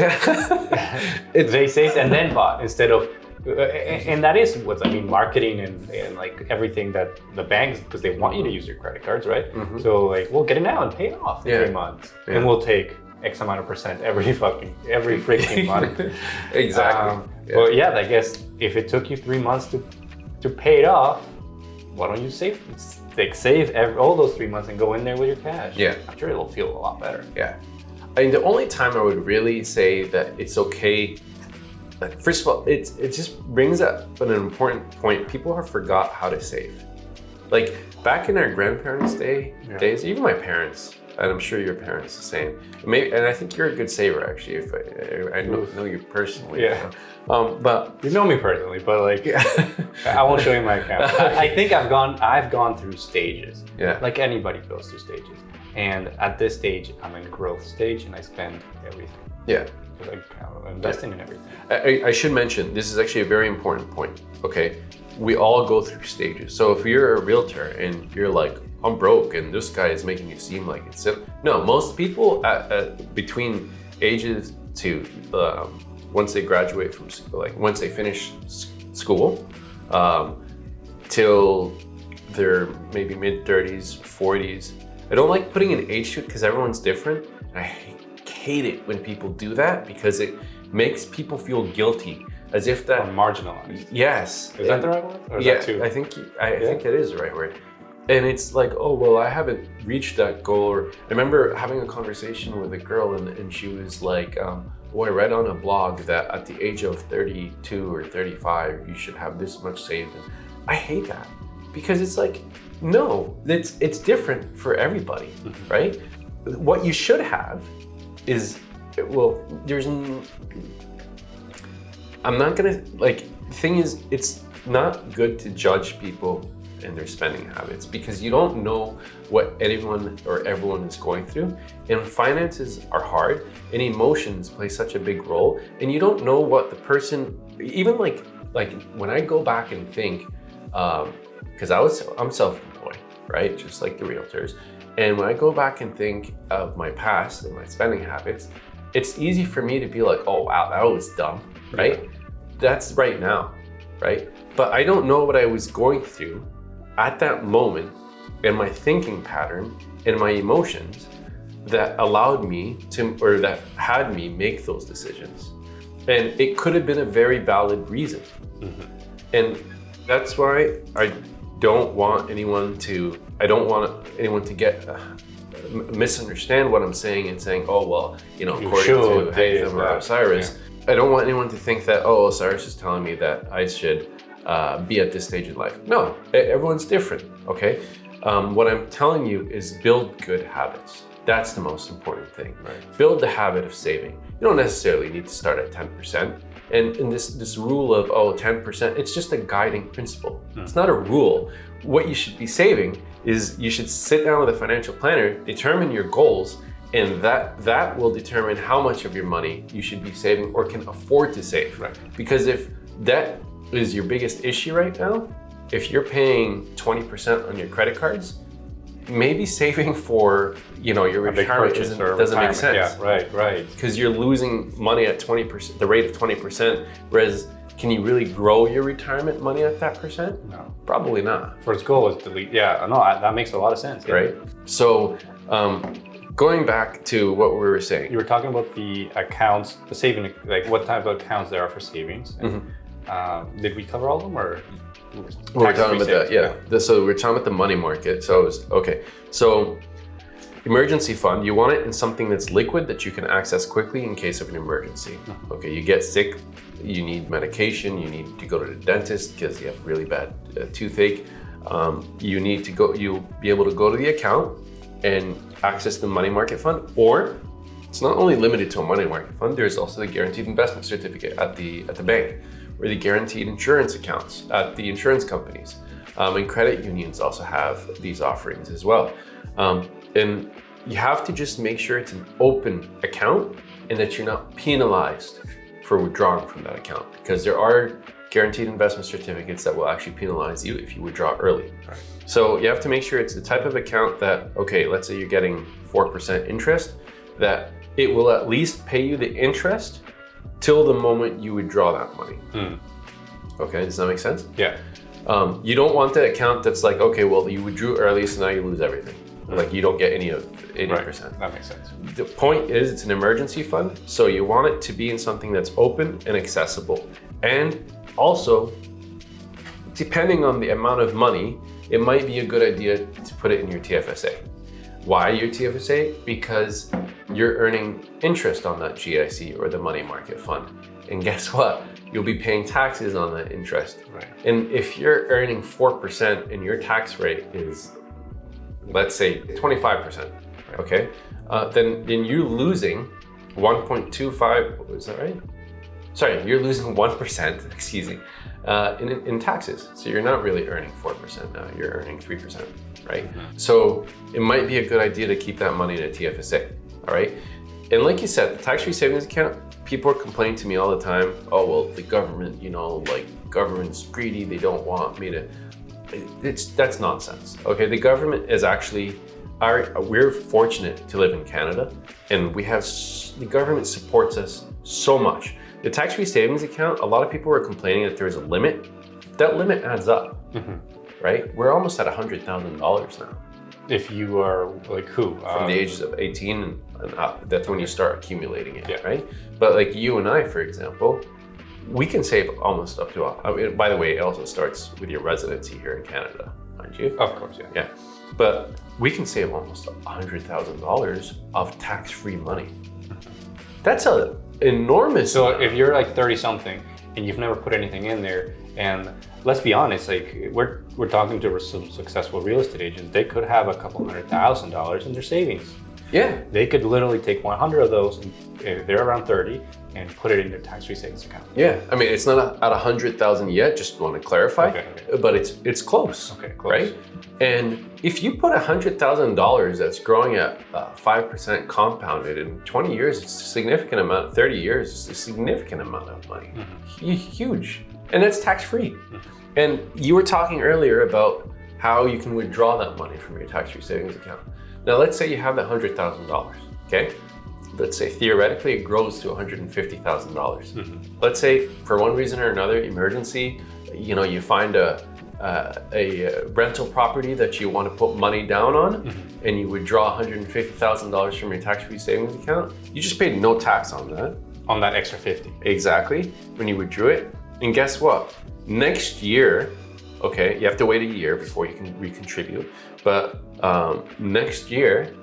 They saved and then bought instead of, and that is what's, marketing and like everything that the banks, because they want you to use your credit cards, right? So like, we'll get it now and pay it off in 3 months, and we'll take X amount of percent every freaking month. Exactly. But yeah, I guess if it took you 3 months to pay it off, why don't you save all those 3 months and go in there with your cash? Yeah. I'm sure it'll feel a lot better. Yeah. I mean, the only time I would really say that it's okay, like, first of all, it just brings up an important point. People have forgot how to save. Like back in our grandparents' days, even my parents, and I'm sure your parents the same. And I think you're a good saver, actually. If I know you personally. Yeah. But you know me personally, but like, I won't show you my account. I think I've gone through stages. Yeah. Like anybody goes through stages. And at this stage, I'm in growth stage, and I spend everything. Yeah. Like I'm investing in everything. I should mention, this is actually a very important point. Okay. We all go through stages. So if you're a realtor and you're like, I'm broke and this guy is making it seem like it's simple. No, most people between ages to once they graduate from school, like once they finish school, till they're maybe mid-30s, 40s. I don't like putting an age to it because everyone's different. I hate it when people do that because it makes people feel guilty, as if that... Or marginalized. Yes. Is that the right word? Or is yeah, that too... I think it is the right word. And it's like, oh, well, I haven't reached that goal. Or I remember having a conversation with a girl and she was like, I read on a blog that at the age of 32 or 35, you should have this much saved. And I hate that because it's like, no, it's different for everybody, right? What you should have is, well, I'm not gonna, like, the thing is, it's not good to judge people and their spending habits because you don't know what anyone or everyone is going through, and finances are hard and emotions play such a big role, and you don't know what the person, even like when I go back and think, because I'm self-employed, right, just like the realtors, and when I go back and think of my past and my spending habits, it's easy for me to be like, oh wow, that was dumb, right? That's right now, right? But I don't know what I was going through at that moment and my thinking pattern and my emotions that allowed me to, or that had me make those decisions. And it could have been a very valid reason. And that's why I don't want anyone to get misunderstand what I'm saying and saying, oh, well, according to Haytham or Osiris, I don't want anyone to think that, oh, Osiris is telling me that I should be at this stage in life. No, everyone's different, okay? What I'm telling you is build good habits. That's the most important thing. Right. Build the habit of saving. You don't necessarily need to start at 10%. And in this rule of, 10%, it's just a guiding principle. It's not a rule. What you should be saving is you should sit down with a financial planner, determine your goals, and that will determine how much of your money you should be saving or can afford to save. Right. Because if that is your biggest issue right now, if you're paying 20% on your credit cards, maybe saving for your retirement doesn't make sense. Yeah, right. Because you're losing money at 20%, the rate of 20%. Whereas, can you really grow your retirement money at that percent? No, probably not. First goal is delete. Yeah, no, that makes a lot of sense. Yeah. Right. So, going back to what we were saying, you were talking about the accounts, the saving, like what type of accounts there are for savings. And, did we cover all of them, or? We're talking about that, yeah. So we're talking about the money market. So So emergency fund, you want it in something that's liquid that you can access quickly in case of an emergency. Okay, you get sick, you need medication, you need to go to the dentist because you have really bad toothache. You'll be able to go to the account and access the money market fund, or it's not only limited to a money market fund, there's also the guaranteed investment certificate at the bank, or the guaranteed insurance accounts at the insurance companies. And credit unions also have these offerings as well. And you have to just make sure it's an open account and that you're not penalized for withdrawing from that account, because there are guaranteed investment certificates that will actually penalize you if you withdraw early. Right. So you have to make sure it's the type of account that, okay, let's say you're getting 4% interest, that it will at least pay you the interest till the moment you withdraw that money. Okay, does that make sense? Yeah. You don't want the account that's like, okay, well, you withdrew early, so now you lose everything. Like you don't get any of 80%. Right. That makes sense. The point is it's an emergency fund, so you want it to be in something that's open and accessible. And also, depending on the amount of money, it might be a good idea to put it in your TFSA. Why your TFSA? Because you're earning interest on that GIC or the money market fund. And guess what? You'll be paying taxes on that interest. Right. And if you're earning 4% and your tax rate is, let's say 25%, okay? Then you're losing 1.25, is that right? Sorry, you're losing 1%, excuse me, in taxes. So you're not really earning 4% now, you're earning 3%, right? So it might be a good idea to keep that money in a TFSA, all right? And like you said, the tax-free savings account, people are complaining to me all the time, oh, well, the government, government's greedy, they don't want me to, that's nonsense, okay? The government is actually, we're fortunate to live in Canada, and the government supports us so much. The tax-free savings account, a lot of people were complaining that there's a limit. That limit adds up, right? We're almost at $100,000 now. If you are like who? From the ages of 18 and up, that's when you start accumulating it, right? But like you and I, for example, we can save almost up to, by the way, it also starts with your residency here in Canada, mind you. Of course, yeah. Yeah, but we can save almost $100,000 of tax-free money. That's an enormous amount. If you're like 30 something and you've never put anything in there, and let's be honest, like we're talking to some successful real estate agents, they could have a couple $100,000 in their savings. Yeah. They could literally take 100 of those, and if they're around 30, and put it in their tax-free savings account. Yeah, I mean, it's not at 100,000 yet, just want to clarify, but it's close, right? And if you put $100,000 that's growing at 5% compounded in 20 years, it's a significant amount, 30 years, it's a significant amount of money, huge, and that's tax-free. And you were talking earlier about how you can withdraw that money from your tax-free savings account. Now, let's say you have that $100,000, okay? Let's say theoretically it grows to $150,000. Let's say for one reason or another, emergency, you find a rental property that you want to put money down on, and you withdraw $150,000 from your tax-free savings account. You just paid no tax on that. On that extra 50. Exactly, when you withdrew it. And guess what? Next year, okay, you have to wait a year before you can recontribute, but next year,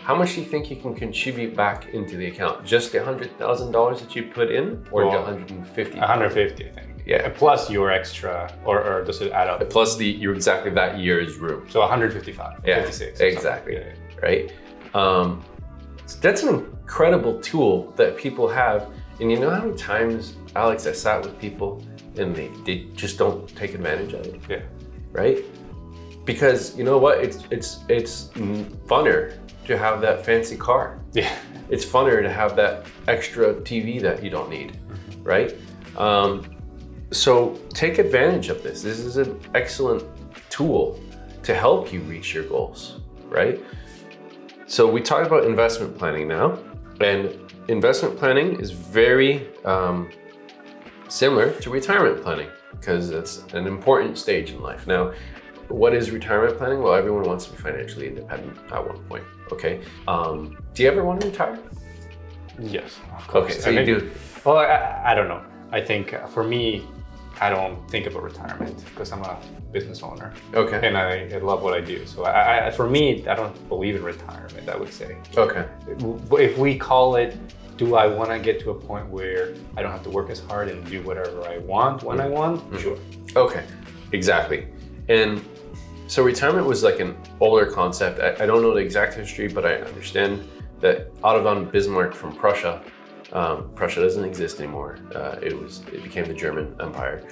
how much do you think you can contribute back into the account? Just the $100,000 that you put in, or the 150? 150, I think. Yeah. And plus your extra, or does it add up? Plus you're exactly that year's room. So 155, yeah, 56. Exactly, yeah. Right? So that's an incredible tool that people have. And you know how many times, Alex, I sat with people and they just don't take advantage of it? Yeah. Right? Because you know what? It's funner to have that fancy car. Yeah. It's funner to have that extra TV that you don't need, right? So take advantage of this. This is an excellent tool to help you reach your goals, right? So we talked about investment planning now, and investment planning is very similar to retirement planning because it's an important stage in life. Now, what is retirement planning? Well, everyone wants to be financially independent at one point, okay? Do you ever want to retire? Yes, of course. Okay, so you do. Well, I don't know. I think for me, I don't think about retirement because I'm a business owner. Okay. And I love what I do. So for me, I don't believe in retirement, I would say. Okay. If we call it, do I want to get to a point where I don't have to work as hard and do whatever I want when I want? Sure. Okay, exactly. And so retirement was like an older concept. I don't know the exact history, but I understand that Otto von Bismarck from Prussia, Prussia doesn't exist anymore. It became the German Empire.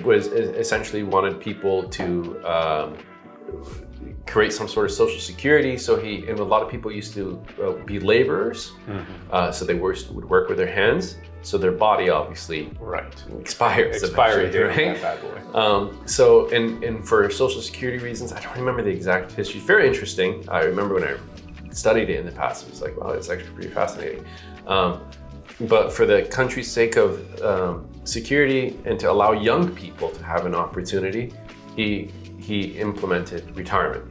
Was essentially wanted people to create some sort of social security. So and a lot of people used to be laborers. So they would work with their hands. So their body obviously expires right? That boy. So and for social security reasons, I don't remember the exact history. Very interesting. I remember when I studied it in the past, it was like, wow, it's actually pretty fascinating. But for the country's sake of security and to allow young people to have an opportunity, he implemented retirement.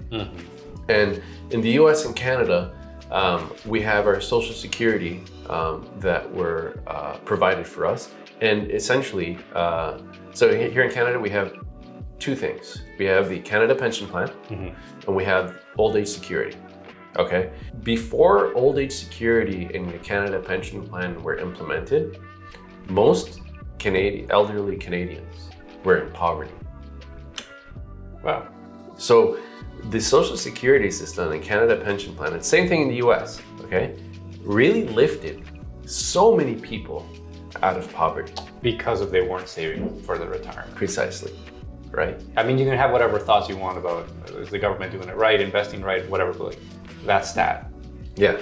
And in the US and Canada, we have our social security that were provided for us. And essentially, so here in Canada, we have two things. We have the Canada Pension Plan, and we have old age security. Okay. Before old age security and the Canada Pension Plan were implemented, most elderly Canadians were in poverty. Wow. So the Social Security system and Canada Pension Plan, and same thing in the US, okay, really lifted so many people out of poverty. Because they weren't saving for their retirement. Precisely, right? I mean, you can have whatever thoughts you want about is the government doing it right, investing right, whatever, but like, that's that. Yeah.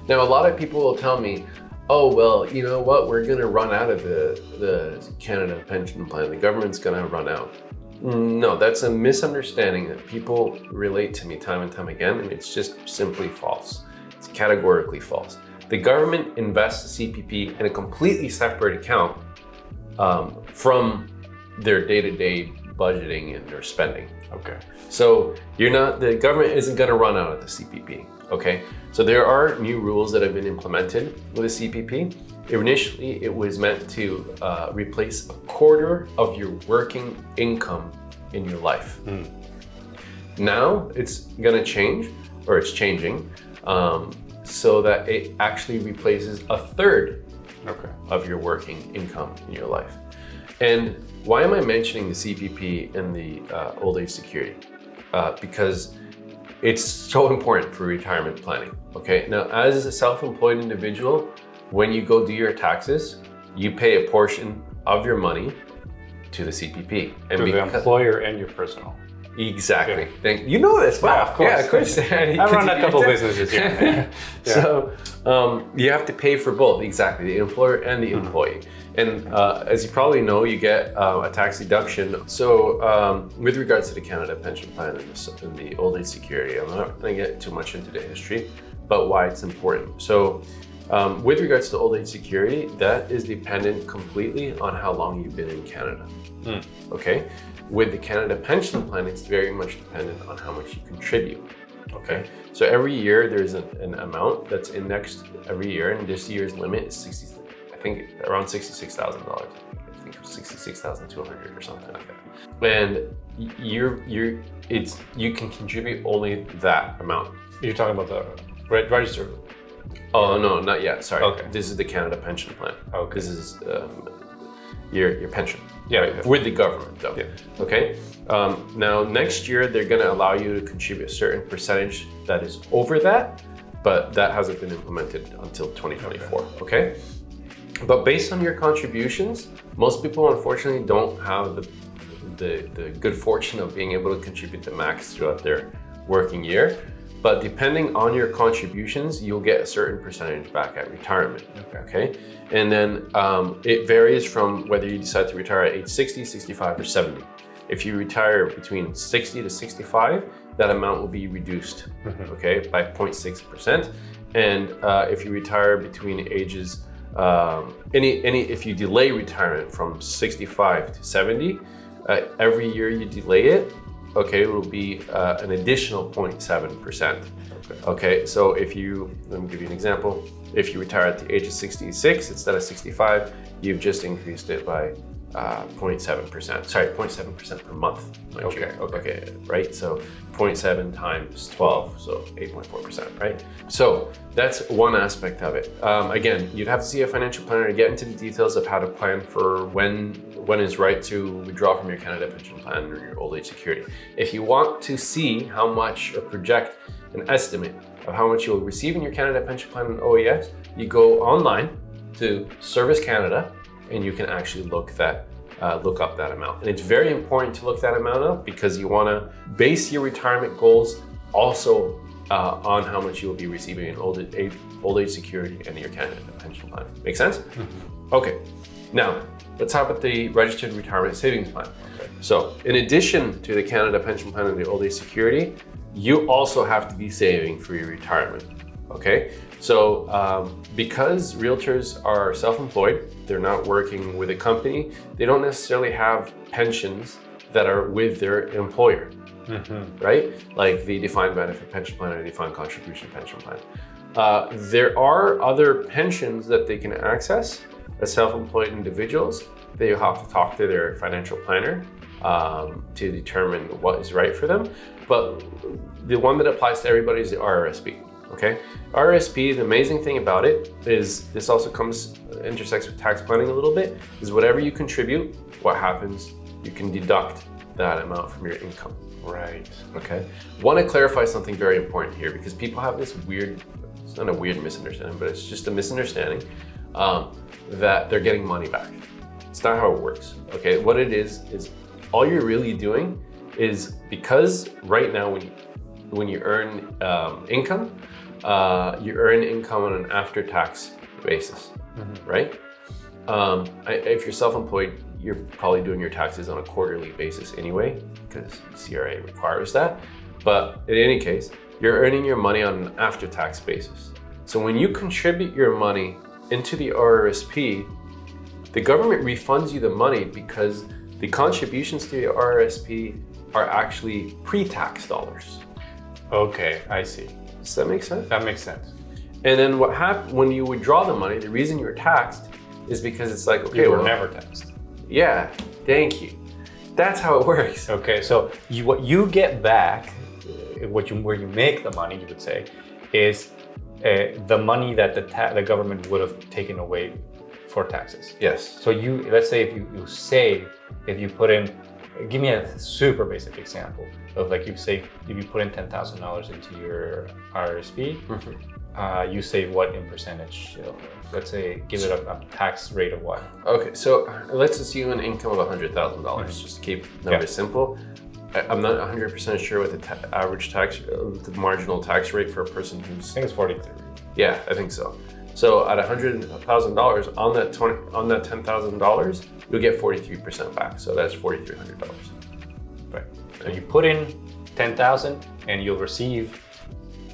Now, a lot of people will tell me, oh, well, you know what? We're going to run out of the Canada Pension Plan. The government's going to run out. No, that's a misunderstanding that people relate to me time and time again, and it's just simply false. It's categorically false. The government invests the CPP in a completely separate account from their day-to-day budgeting and their spending. Okay. So the government isn't going to run out of the CPP. Okay. So there are new rules that have been implemented with the CPP. Initially, it was meant to replace a quarter of your working income in your life. Now it's going to change, or it's changing, so that it actually replaces a third of your working income in your life. And why am I mentioning the CPP and the old age security? Because it's so important for retirement planning. Okay. Now, as a self-employed individual, when you go do your taxes, you pay a portion of your money to the CPP. And to the employer and your personal. Exactly. Yeah. You know this. Wow. Yeah, of course. Yeah, of course. I run a couple businesses here. Yeah. So you have to pay for both. Exactly. The employer and the employee. And as you probably know, you get a tax deduction. So with regards to the Canada Pension Plan and the old age security, I'm not going to get too much into the history, but why it's important. So with regards to old age security, that is dependent completely on how long you've been in Canada. Okay. With the Canada Pension Plan, it's very much dependent on how much you contribute. Okay. So every year there's an amount that's indexed every year, and this year's limit is around $66,000. think it was 66,200 or something like that. And you can contribute only that amount. You're talking about the register. Oh no, not yet. Sorry. Okay. This is the Canada Pension Plan. Okay. This is your pension. Yeah, right? yeah. With the government, though. Yeah. Okay. Now next year they're going to allow you to contribute a certain percentage that is over that, but that hasn't been implemented until 2024. Okay. But based on your contributions, most people unfortunately don't have the good fortune of being able to contribute the max throughout their working year. But depending on your contributions, you'll get a certain percentage back at retirement. Okay. And then it varies from whether you decide to retire at age 60, 65, or 70. If you retire between 60 to 65, that amount will be reduced, okay, by 0.6%. And if you retire between ages, if you delay retirement from 65 to 70, every year you delay it, okay, it will be an additional 0.7%. Okay, so let me give you an example. If you retire at the age of 66 instead of 65, you've just increased it by 0.7%. Sorry, 0.7% per month. Okay, right? So 0.7 times 12, so 8.4%, right? So that's one aspect of it. Again, you'd have to see a financial planner to get into the details of how to plan for when is right to withdraw from your Canada Pension Plan or your old age security. If you want to see how much or project an estimate of how much you'll receive in your Canada Pension Plan and OES, you go online to Service Canada and you can actually look up that amount. And it's very important to look that amount up because you want to base your retirement goals also on how much you will be receiving in old age security and your Canada Pension Plan. Make sense? Okay. Now, let's talk about the registered retirement savings plan. Okay. So in addition to the Canada Pension Plan and the old age security, you also have to be saving for your retirement. Okay. So because realtors are self-employed, they're not working with a company, they don't necessarily have pensions that are with their employer, right? Like the defined benefit pension plan or defined contribution pension plan. There are other pensions that they can access as self-employed individuals. They have to talk to their financial planner to determine what is right for them. But the one that applies to everybody is the RRSP. Okay, RRSP, the amazing thing about it is this also intersects with tax planning a little bit, is whatever you contribute, what happens, you can deduct that amount from your income. Right. Okay. Want to clarify something very important here because people have this weird, it's not a weird misunderstanding, but it's just a misunderstanding that they're getting money back. It's not how it works. Okay. What it is all you're really doing is because right now when you earn income, you earn income on an after-tax basis, right? If you're self-employed, you're probably doing your taxes on a quarterly basis anyway, because CRA requires that. But in any case, you're earning your money on an after-tax basis. So when you contribute your money into the RRSP, the government refunds you the money because the contributions to the RRSP are actually pre-tax dollars. Okay, I see. Does that make sense? That makes sense. And then what happens when you withdraw the money, the reason you're taxed is because it's like, okay, you were never taxed. Yeah, thank you. That's how it works. Okay, so what you get back, where you make the money, you would say, is the money that the government would have taken away for taxes. Yes. So let's say if you put in, give me a super basic example of like if you put in $10,000 into your RRSP, you save what in percentage? Let's say give it a tax rate of what? Okay, so let's assume an income of $100,000 just to keep numbers simple. I'm not 100% sure what the average the marginal tax rate for a person who's. I think it's 43. Yeah, I think so. So at $100,000 on that $10,000, you'll get 43% back. So that's $4,300. Right. So you put in 10,000 and you'll receive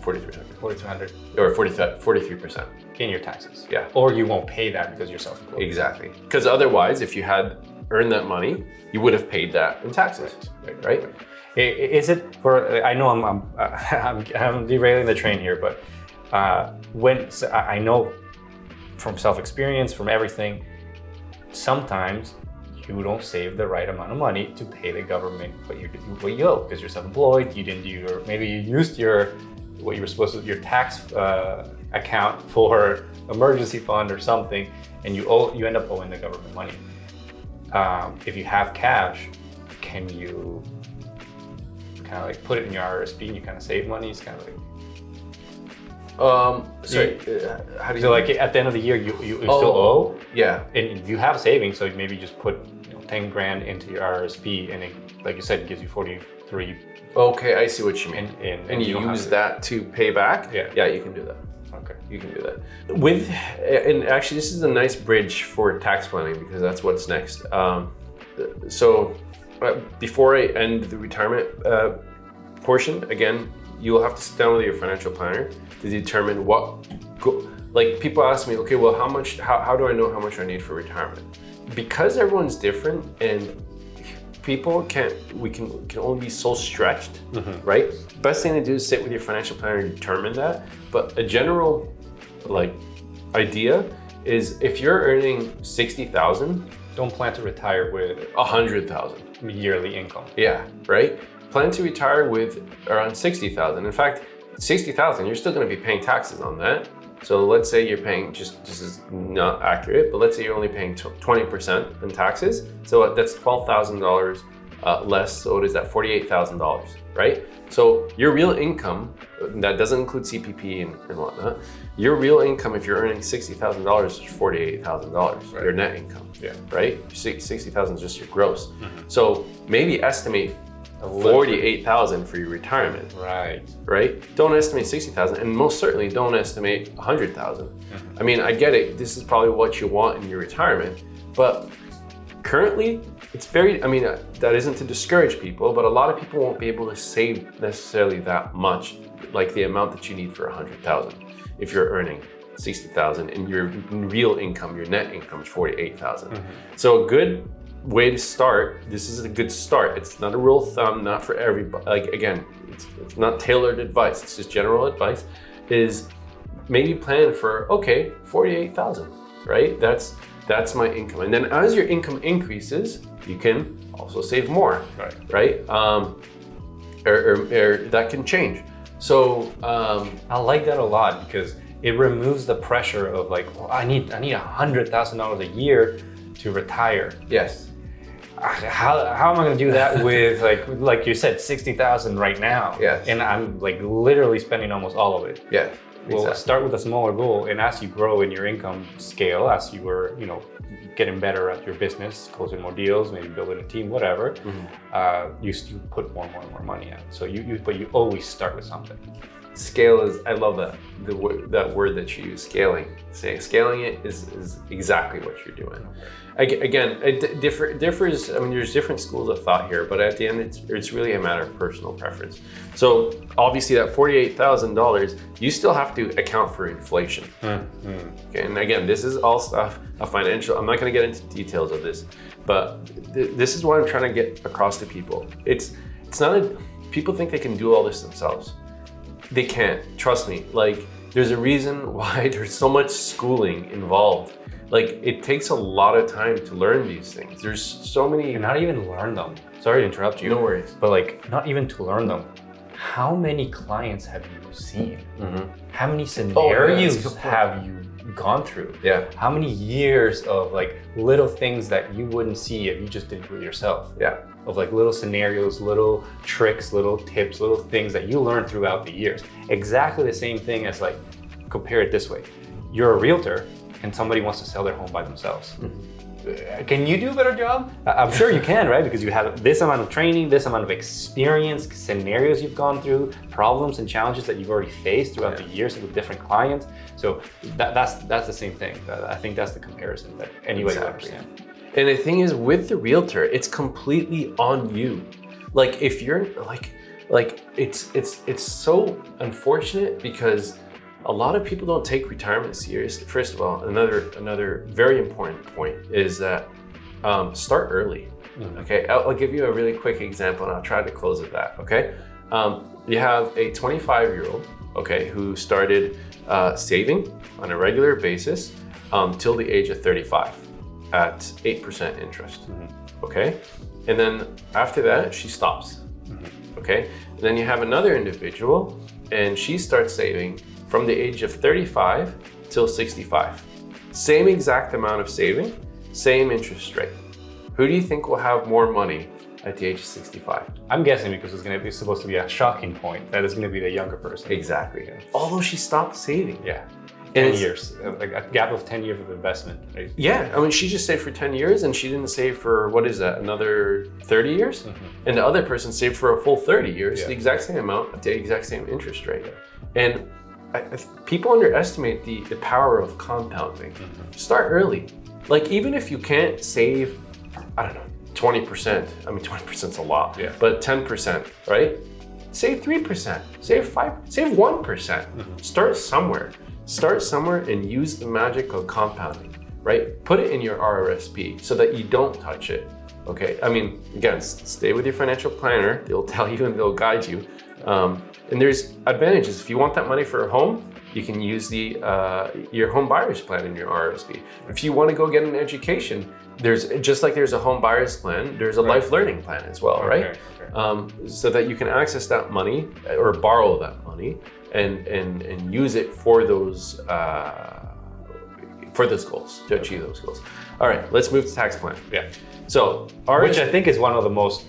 4,300. 4,300 or 43% in your taxes. Yeah. Or you won't pay that because you're self-employed. Exactly. Because otherwise, if you had earned that money, you would have paid that in taxes. Right? Is it for? I know I'm derailing the train here, but I know from self-experience, from everything, sometimes you don't save the right amount of money to pay the government what you owe because you're self-employed. You didn't do maybe you used your tax account for emergency fund or something, and you end up owing the government money. If you have cash, can you kind of like put it in your RSP and you kind of save money? It's kind of like sorry, how do you? So like at the end of the year, you still owe. Yeah. And you have savings, so maybe just put 10 grand into your RSP, and it, like you said, it gives you 43. Okay, I see what you mean. And you use that to pay back. Yeah, you can do that. Okay, you can do that. And actually, this is a nice bridge for tax planning because that's what's next. So before I end the retirement portion, again, you'll have to sit down with your financial planner to determine like people ask me, okay, well, how do I know how much I need for retirement? Because everyone's different and people can only be so stretched, right? Best thing to do is sit with your financial planner and determine that. But a general like idea is if you're earning 60,000, don't plan to retire with 100,000 yearly income. Yeah, right? Plan to retire with around 60,000. In fact, 60,000, you're still going to be paying taxes on that. So let's say you're paying, this is not accurate, but let's say you're only paying 20% in taxes. So that's $12,000 less. So what is that? $48,000, right? So your real income, that doesn't include CPP and whatnot, your real income, if you're earning $60,000, is $48,000, right. Your net income, right? 60,000 is just your gross. So maybe estimate 48,000 for your retirement. Right? Don't estimate 60,000, and most certainly don't estimate 100,000. I mean, I get it. This is probably what you want in your retirement, but currently it's very, I mean, that isn't to discourage people, but a lot of people won't be able to save necessarily that much, like the amount that you need for 100,000 if you're earning 60,000 and your real income, your net income is 48,000. So a good way to start, this is a good start. It's not a rule of thumb, not for everybody. Like again, it's not tailored advice, it's just general advice, is maybe plan for, okay, 48,000, right? That's my income. And then as your income increases, you can also save more, right? Or that can change. So I like that a lot because it removes the pressure of like, well, I need $100,000 a year to retire. Yes. How am I going to do that with like you said, 60,000 right now? Yes. And I'm like literally spending almost all of it. Yeah. Well, start with a smaller goal, and as you grow in your income scale, as you were, getting better at your business, closing more deals, maybe building a team, whatever, you put more money out. So but you always start with something. Scale is, I love that, that word that you use, scaling. Scaling it is exactly what you're doing. Again, it differs. I mean, there's different schools of thought here, but at the end, it's really a matter of personal preference. So obviously that $48,000, you still have to account for inflation. Okay, and again, this is all stuff, a financial, I'm not gonna get into details of this, but this is what I'm trying to get across to people. It's not people think they can do all this themselves. They can't, trust me. Like, there's a reason why there's so much schooling involved. Like, it takes a lot of time to learn these things. There's so many. And not even learn them. Sorry to interrupt you. No worries. But like, not even to learn them. How many clients have you seen? How many scenarios have you gone through? Yeah. How many years of like little things that you wouldn't see if you just did it yourself? Yeah. Of like little scenarios, little tricks, little tips, little things that you learn throughout the years. Exactly the same thing as like, compare it this way. You're a realtor and somebody wants to sell their home by themselves. Can you do a better job? I'm sure you can, right? Because you have this amount of training, this amount of experience, scenarios you've gone through, problems and challenges that you've already faced throughout the years with different clients. So that's the same thing. I think that's the comparison that anybody will understand. And the thing is, with the realtor, it's completely on you. Like, if you're like it's so unfortunate because a lot of people don't take retirement seriously. First of all, another very important point is that start early. Okay, I'll give you a really quick example, and I'll try to close with that. Okay, you have a 25-year-old, okay, who started saving on a regular basis till the age of 35. at 8% interest. Okay? And then after that, she stops. Okay? And then you have another individual, and she starts saving from the age of 35 till 65. Same exact amount of saving, same interest rate. Who do you think will have more money at the age of 65? I'm guessing because it's supposed to be a shocking point that it's going to be the younger person. Exactly. Although she stopped saving. Yeah. And 10 years, like a gap of 10 years of investment. Right? Yeah, I mean, she just saved for 10 years and she didn't save for, what is that, another 30 years? And the other person saved for a full 30 years, the exact same amount, at the exact same interest rate. And people underestimate the power of compounding. Start early. Like, even if you can't save, I don't know, 20%, I mean, 20% is a lot, but 10%, right? Save 3%, save 5%, save 1%. Start somewhere. Start somewhere and use the magic of compounding, right? Put it in your RRSP so that you don't touch it, okay? I mean, again, stay with your financial planner. They'll tell you and they'll guide you. And there's advantages. If you want that money for a home, you can use your home buyer's plan in your RRSP. If you want to go get an education, there's just like there's a home buyer's plan, there's a life learning plan as well, right? So that you can access that money or borrow that money and use it for those goals, to achieve those goals. All right, let's move to tax plan. Yeah. So which I think is one of the most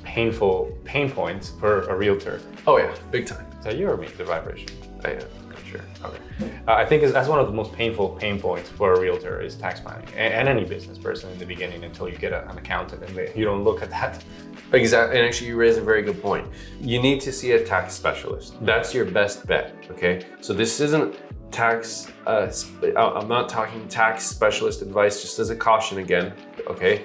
painful pain points for a realtor. Oh yeah, big time. So you or me, the vibration? Yeah, sure. Okay. I think that's one of the most painful pain points for a realtor is tax planning and any business person in the beginning until you get an accountant and you don't look at that. Exactly, and actually you raise a very good point. You need to see a tax specialist. That's your best bet, okay? So this isn't tax, I'm not talking tax specialist advice, just as a caution again, okay?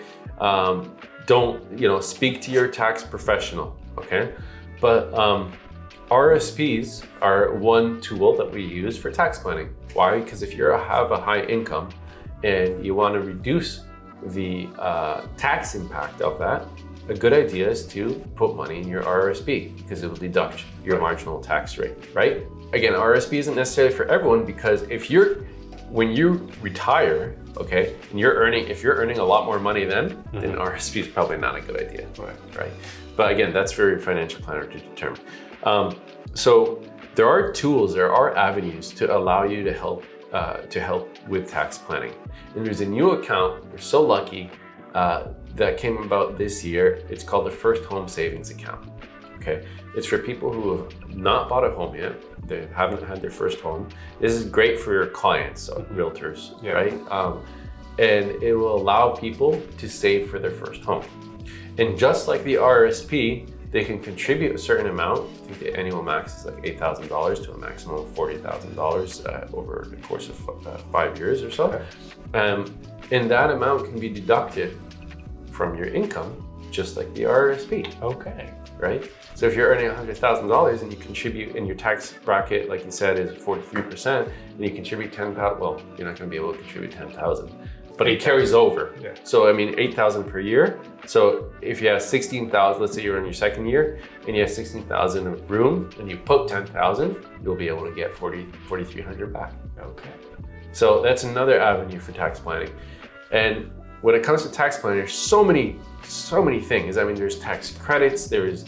Don't, speak to your tax professional, okay? But RSPs are one tool that we use for tax planning. Why? Because if you have a high income and you want to reduce the tax impact of that, a good idea is to put money in your RRSP because it will deduct your marginal tax rate, right? Again, RRSP isn't necessarily for everyone because when you retire, okay, and if you're earning a lot more money then RRSP is probably not a good idea, right? But again, that's for your financial planner to determine. So there are tools, there are avenues to allow you to help with tax planning. And there's a new account, we're so lucky, that came about this year. It's called the First Home Savings Account, okay? It's for people who have not bought a home yet, they haven't had their first home. This is great for your clients, realtors, right? And it will allow people to save for their first home. And just like the RRSP, they can contribute a certain amount. I think the annual max is like $8,000 to a maximum of $40,000 over the course of 5 years or so. And that amount can be deducted from your income, just like the RRSP. Okay. Right? So if you're earning $100,000 and you contribute in your tax bracket, like you said, is 43%, and you contribute 10,000, well, you're not going to be able to contribute 10,000. But it carries over. Yeah. So I mean, 8,000 per year. So if you have 16,000, let's say you're in your second year and you have 16,000 of room and you put 10,000, you'll be able to get 4,300 back. Okay. So that's another avenue for tax planning. And when it comes to tax planning, there's so many things. I mean, there's tax credits, there's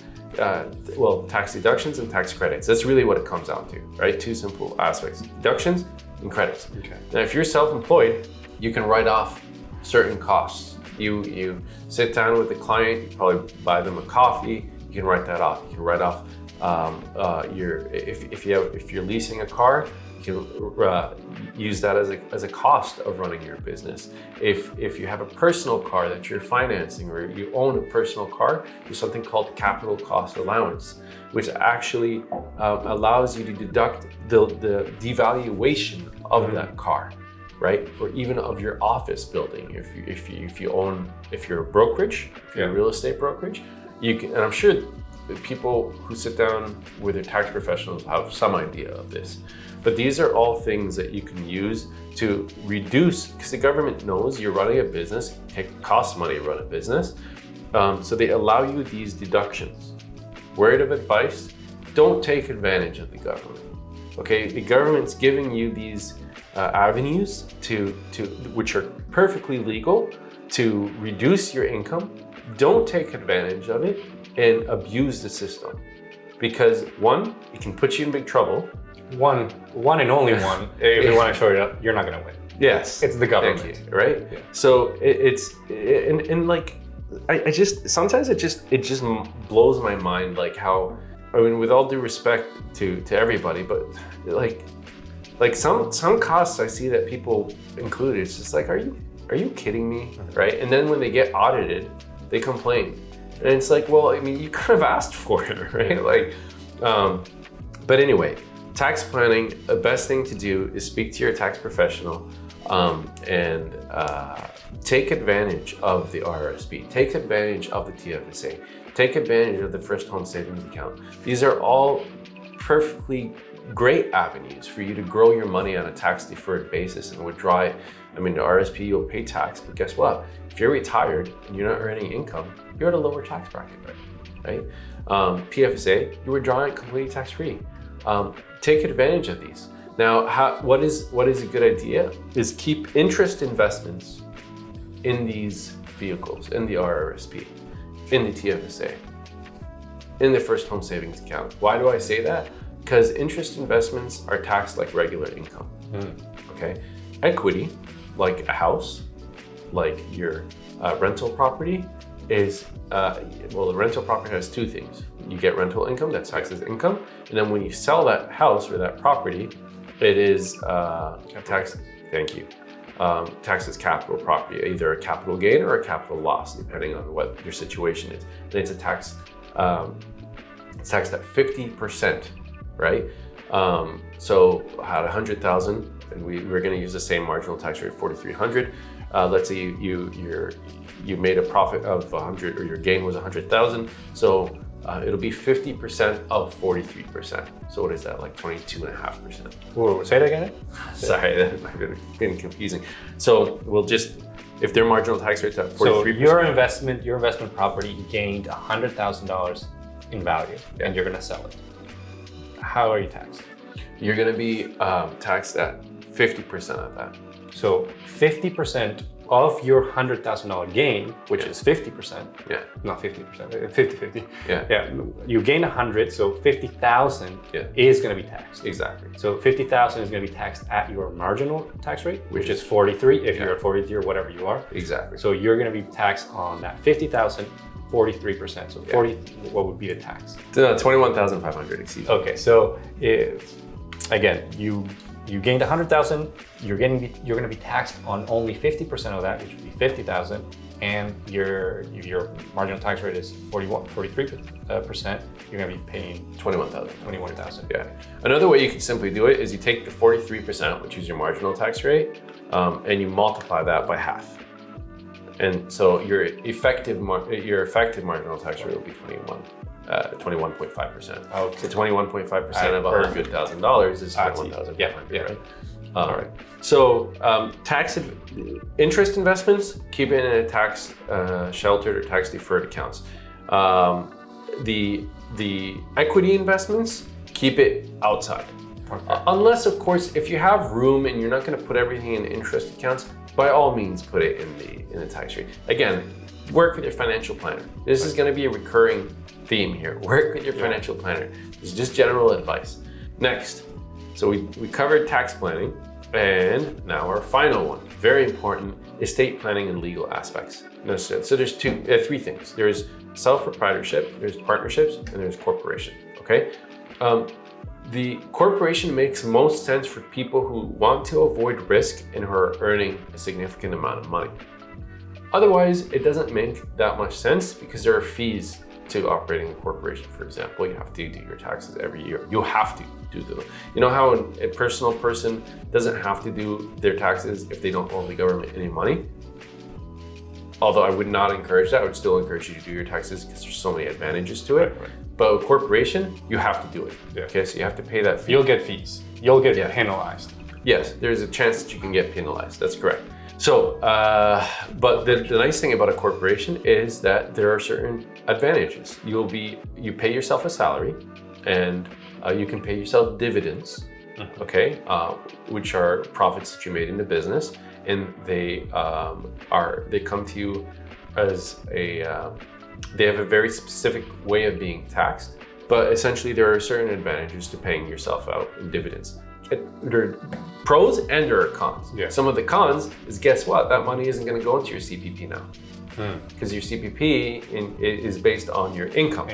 tax deductions and tax credits. That's really what it comes down to, right? Two simple aspects: deductions and credits. Okay. Now, if you're self-employed, you can write off certain costs. You sit down with the client, you probably buy them a coffee, you can write that off. You can write off if you're leasing a car, you can use that as a cost of running your business. If you have a personal car that you're financing or you own a personal car, there's something called capital cost allowance, which actually allows you to deduct the devaluation of that car, right? Or even of your office building. If you're a brokerage, if you're a real estate brokerage, you can, and I'm sure people who sit down with their tax professionals have some idea of this. But these are all things that you can use to reduce, because the government knows you're running a business, it costs money to run a business. So they allow you these deductions. Word of advice, don't take advantage of the government. Okay, the government's giving you these avenues to which are perfectly legal to reduce your income. Don't take advantage of it and abuse the system, because one, it can put you in big trouble. One and only one. If you want to show it up, you're not going to win. Yes, it's the government, thank you, right? Yeah. So and like I just sometimes it just blows my mind, like how, I mean, with all due respect to everybody, but like some costs I see that people include, it's just like, are you kidding me, right? And then when they get audited, they complain, and it's like, well, I mean, you kind of asked for it, right? Like, but anyway, tax planning, the best thing to do is speak to your tax professional, and take advantage of the RRSP, take advantage of the TFSA, take advantage of the first home savings account. These are all perfectly great avenues for you to grow your money on a tax deferred basis and withdraw it. I mean, the RRSP, you'll pay tax, but guess what? If you're retired and you're not earning income, you're at a lower tax bracket, right? PFSA, you withdraw it completely tax free. Take advantage of these. Now, what is a good idea is keep interest investments in these vehicles, in the RRSP, in the TFSA, in the first home savings account. Why do I say that? Because interest investments are taxed like regular income. Okay, equity, like a house, like your rental property, is well, the rental property has two things. You get rental income, that's taxed as income, and then when you sell that house or that property, it is taxed. Thank you. Taxed as capital property, either a capital gain or a capital loss, depending on what your situation is. And it's a tax. It's taxed at 50%, right? So at 100,000, and we're going to use the same marginal tax rate, 4,300. Let's say you made a profit of 100, or your gain was 100,000. So it'll be 50% of 43%. So what is that, like 22.5%? Whoa, say that again? Sorry, that might have been confusing. So we'll just, if their marginal tax rate's at 43%. So your investment property gained $100,000 in value, and you're gonna sell it. How are you taxed? You're gonna be taxed at 50% of that. So 50% of your $100,000 gain, which is 50%. Yeah. Not 50%, 50-50. Yeah. Yeah. You gain 100, so 50,000 is going to be taxed. Exactly. So 50,000 is going to be taxed at your marginal tax rate, which is 43 if you're at 43 or whatever you are. Exactly. So you're going to be taxed on that 50,000, 43%. So 40, what would be the tax? 21,500, excuse me. Okay, so again, you gained 100,000, you're going to be taxed on only 50% of that, which would be 50,000, and your marginal tax rate is 43%, you're going to be paying 21,000. Yeah. Another way you can simply do it is you take the 43%, which is your marginal tax rate, and you multiply that by half. And so your effective marginal tax rate will be 21.5%. Okay. So 21.5% of $100,000 is 21,500. Yeah. Right? All right. So interest investments, keep it in a tax sheltered or tax deferred accounts. The equity investments, keep it outside. Okay. Unless, of course, if you have room and you're not going to put everything in interest accounts, by all means, put it in the tax rate. Again, work with your financial planner. This is going to be a recurring theme here. Work with your financial planner. This is just general advice. Next, so we covered tax planning, and now our final one, very important, estate planning and legal aspects. So there's three things. There's self-proprietorship, there's partnerships, and there's corporation. Okay. The corporation makes most sense for people who want to avoid risk and who are earning a significant amount of money. Otherwise, it doesn't make that much sense because there are fees to operating a corporation. For example, you have to do your taxes every year. You have to do them. You know how a personal person doesn't have to do their taxes if they don't owe the government any money? Although I would not encourage that. I would still encourage you to do your taxes because there's so many advantages to it. Right. But a corporation, you have to do it. Yeah. Okay, so you have to pay that fee. You'll get fees. You'll get penalized. Yes, there's a chance that you can get penalized. That's correct. So, but the nice thing about a corporation is that there are certain advantages. You pay yourself a salary, and you can pay yourself dividends okay, which are profits that you made in the business, and they come to you as they have a very specific way of being taxed, but essentially there are certain advantages to paying yourself out in dividends. There are pros and there are cons. Yeah. Some of the cons is, guess what? That money isn't going to go into your CPP now, because your CPP is based on your income,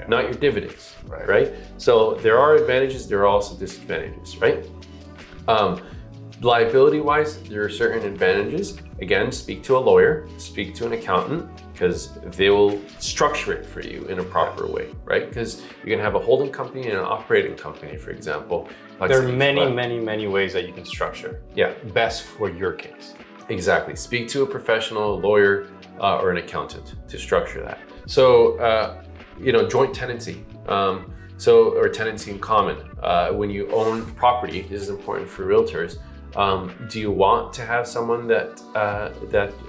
not your dividends, right? So there are advantages, there are also disadvantages, right? Liability-wise, there are certain advantages. Again, speak to a lawyer, speak to an accountant, because they will structure it for you in a proper way, right? Because you can have a holding company and an operating company, for example. There are many ways that you can structure. Yeah, best for your case. Exactly. Speak to a professional, a lawyer, or an accountant to structure that. So, joint tenancy. Or tenancy in common. When you own property, this is important for realtors. Do you want to have someone that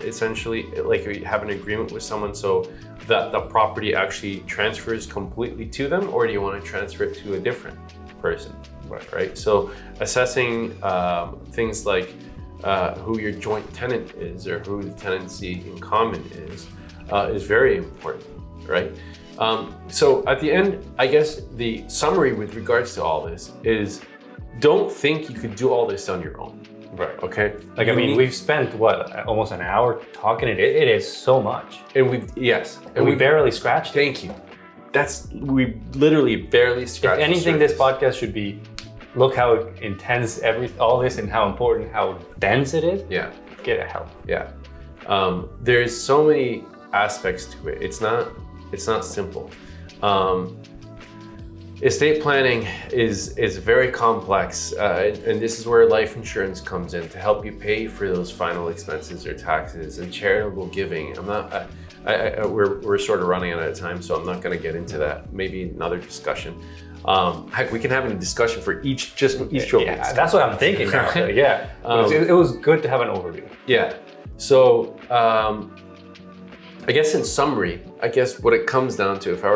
essentially, like, you have an agreement with someone so that the property actually transfers completely to them, or do you want to transfer it to a different person? Right. So assessing things like who your joint tenant is or who the tenancy in common is very important, right? So at the end, I guess the summary with regards to all this is, don't think you could do all this on your own. Right. Okay. We've spent almost an hour talking it. It is so much. And we barely scratched it. Thank you. We literally barely scratched. If anything, this podcast should be, look how intense all this and how important, how dense it is. Yeah. Get help. Yeah. There's so many aspects to it. It's not simple. Estate planning is very complex, and this is where life insurance comes in to help you pay for those final expenses or taxes, and charitable giving. We're sort of running out of time, so I'm not going to get into that. Maybe another discussion. Heck, we can have a discussion for each trophy. Yeah, that's what I'm thinking now. Yeah, it was good to have an overview. Yeah. So I guess in summary, what it comes down to, if I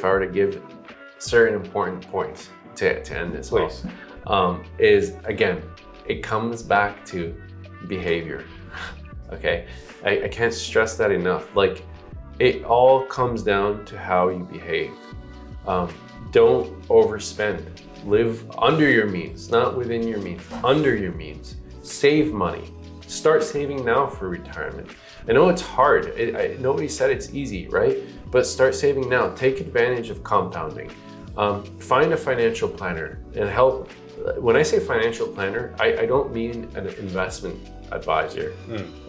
were to give certain important points to end this, please, is, again, it comes back to behavior. Okay, I can't stress that enough. Like, it all comes down to how you behave. Don't overspend. Live under your means, not within your means. Under your means. Save money. Start saving now for retirement. I know it's hard. Nobody said it's easy, right? But start saving now. Take advantage of compounding. Find a financial planner and help. When I say financial planner, I don't mean an investment advisor.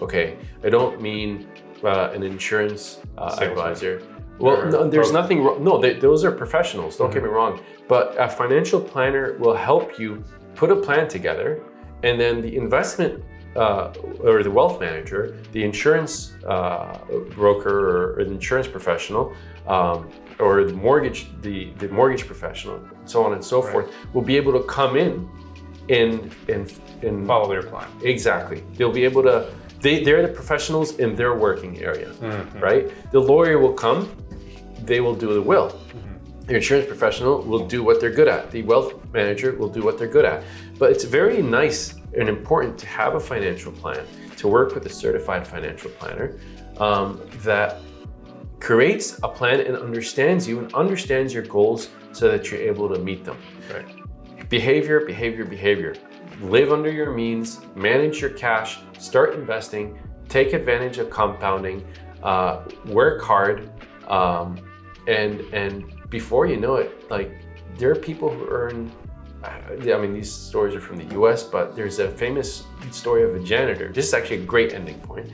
Okay, I don't mean an insurance advisor. Well, no, there's nothing wrong. No, those are professionals. Don't get me wrong. But a financial planner will help you put a plan together, and then the investment or the wealth manager, the insurance broker or the insurance professional, or the mortgage professional, so on and so forth, will be able to come in and follow their plan. Exactly. They'll be able to. They're the professionals in their working area, right? The lawyer will come. They will do the will. The insurance professional will do what they're good at. The wealth manager will do what they're good at. But it's very nice and important to have a financial plan, to work with a certified financial planner that creates a plan and understands you and understands your goals so that you're able to meet them. Right. Behavior. Live under your means, manage your cash, start investing, take advantage of compounding, work hard, and before you know it, like, there are people who earn, these stories are from the US, but there's a famous story of a janitor. This is actually a great ending point.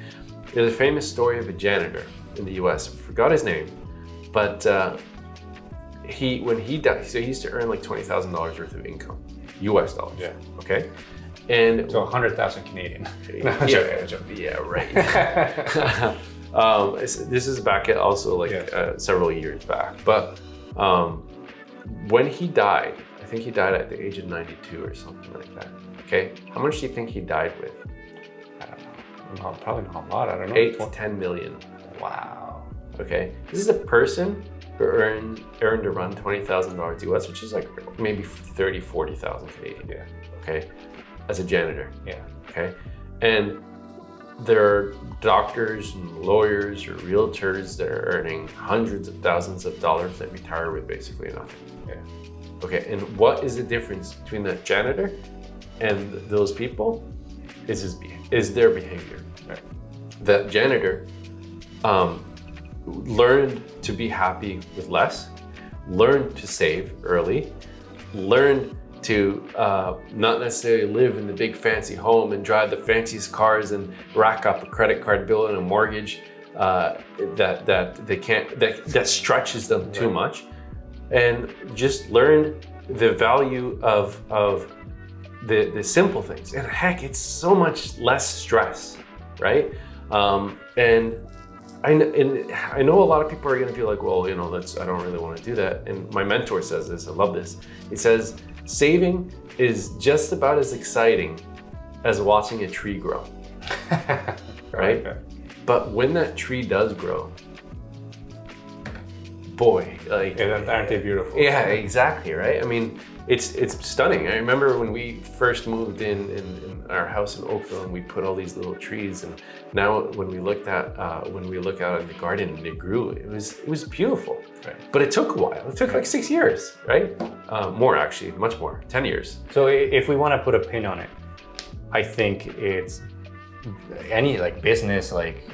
There's a famous story of a janitor in the US. I forgot his name, but when he died, so he used to earn like $20,000 worth of income, US dollars. Yeah. Okay. And so 100,000 Canadian. Yeah, right. This is back at also several years back, but when he died, I think he died at the age of 92 or something like that. Okay, how much do you think he died with? I don't know. Probably not a lot. I don't know. 8 to 10 million. Wow. Okay, this is a person earned around $20,000 US, which is like maybe 30, 40,000 Canadian. Yeah. Okay, as a janitor. Yeah. Okay, and there are doctors and lawyers or realtors that are earning hundreds of thousands of dollars that retire with basically nothing. Yeah. Okay, and what is the difference between the janitor and those people? Is their behavior. Right. That janitor learned to be happy with less, learned to save early, learned to not necessarily live in the big fancy home and drive the fanciest cars and rack up a credit card bill and a mortgage that they can't, that stretches them too much, and just learned the value of the simple things. And heck, it's so much less stress, right? And I know a lot of people are going to be like, well, you know, I don't really want to do that. And my mentor says this, I love this. He says, saving is just about as exciting as watching a tree grow, right? Okay. But when that tree does grow, boy, like, aren't they beautiful? Yeah, exactly, right? I mean, it's stunning. I remember when we first moved in our house in Oakville, and we put all these little trees, and now when we look out in the garden and it grew, it was beautiful. Right. But it took a while. It took like 6 years, right? More actually, much more, 10 years. So if we want to put a pin on it, I think it's any like business, like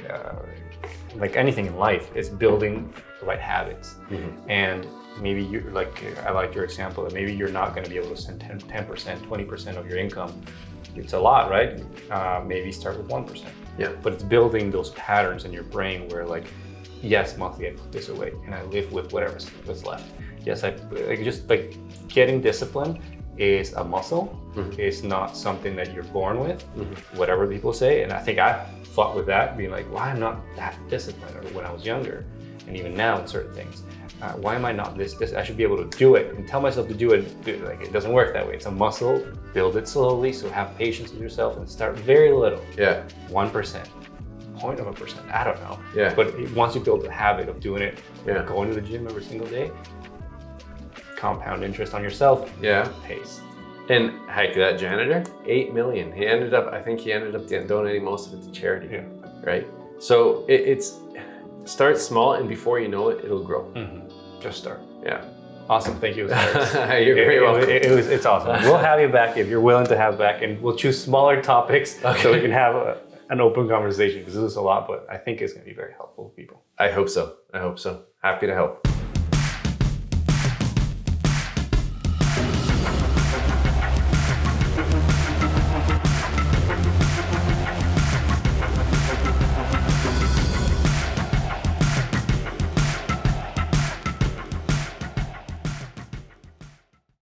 anything in life, it's building the right habits. Mm-hmm. And maybe you I like your example that maybe you're not going to be able to send 10%, 20% of your income. It's a lot, right? Maybe start with 1%. Yeah. But it's building those patterns in your brain where like, yes, monthly I put this away and I live with whatever's left. Yes, just like getting discipline is a muscle. Mm-hmm. It's not something that you're born with, mm-hmm. whatever people say. And I think I fought with that, being like, why I'm not that disciplined, or when I was younger, and even now in certain things. Why am I not this? I should be able to do it and tell myself to do it. Like, it doesn't work that way. It's a muscle. Build it slowly. So have patience with yourself and start very little. Yeah. 1%, 0.1%. I don't know. Yeah. But once you build the habit of doing it, yeah. going to the gym every single day, compound interest on yourself. Yeah. Pace. And heck, that janitor, $8 million. I think he ended up donating most of it to charity. Yeah. Right. So it's start small, and before you know it, it'll grow. Mm-hmm. Just start. Yeah. Awesome. Thank you. You're very welcome. It's awesome. We'll have you back if you're willing to have back, and we'll choose smaller topics so we can have an open conversation, because this is a lot, but I think it's going to be very helpful for people. I hope so. Happy to help.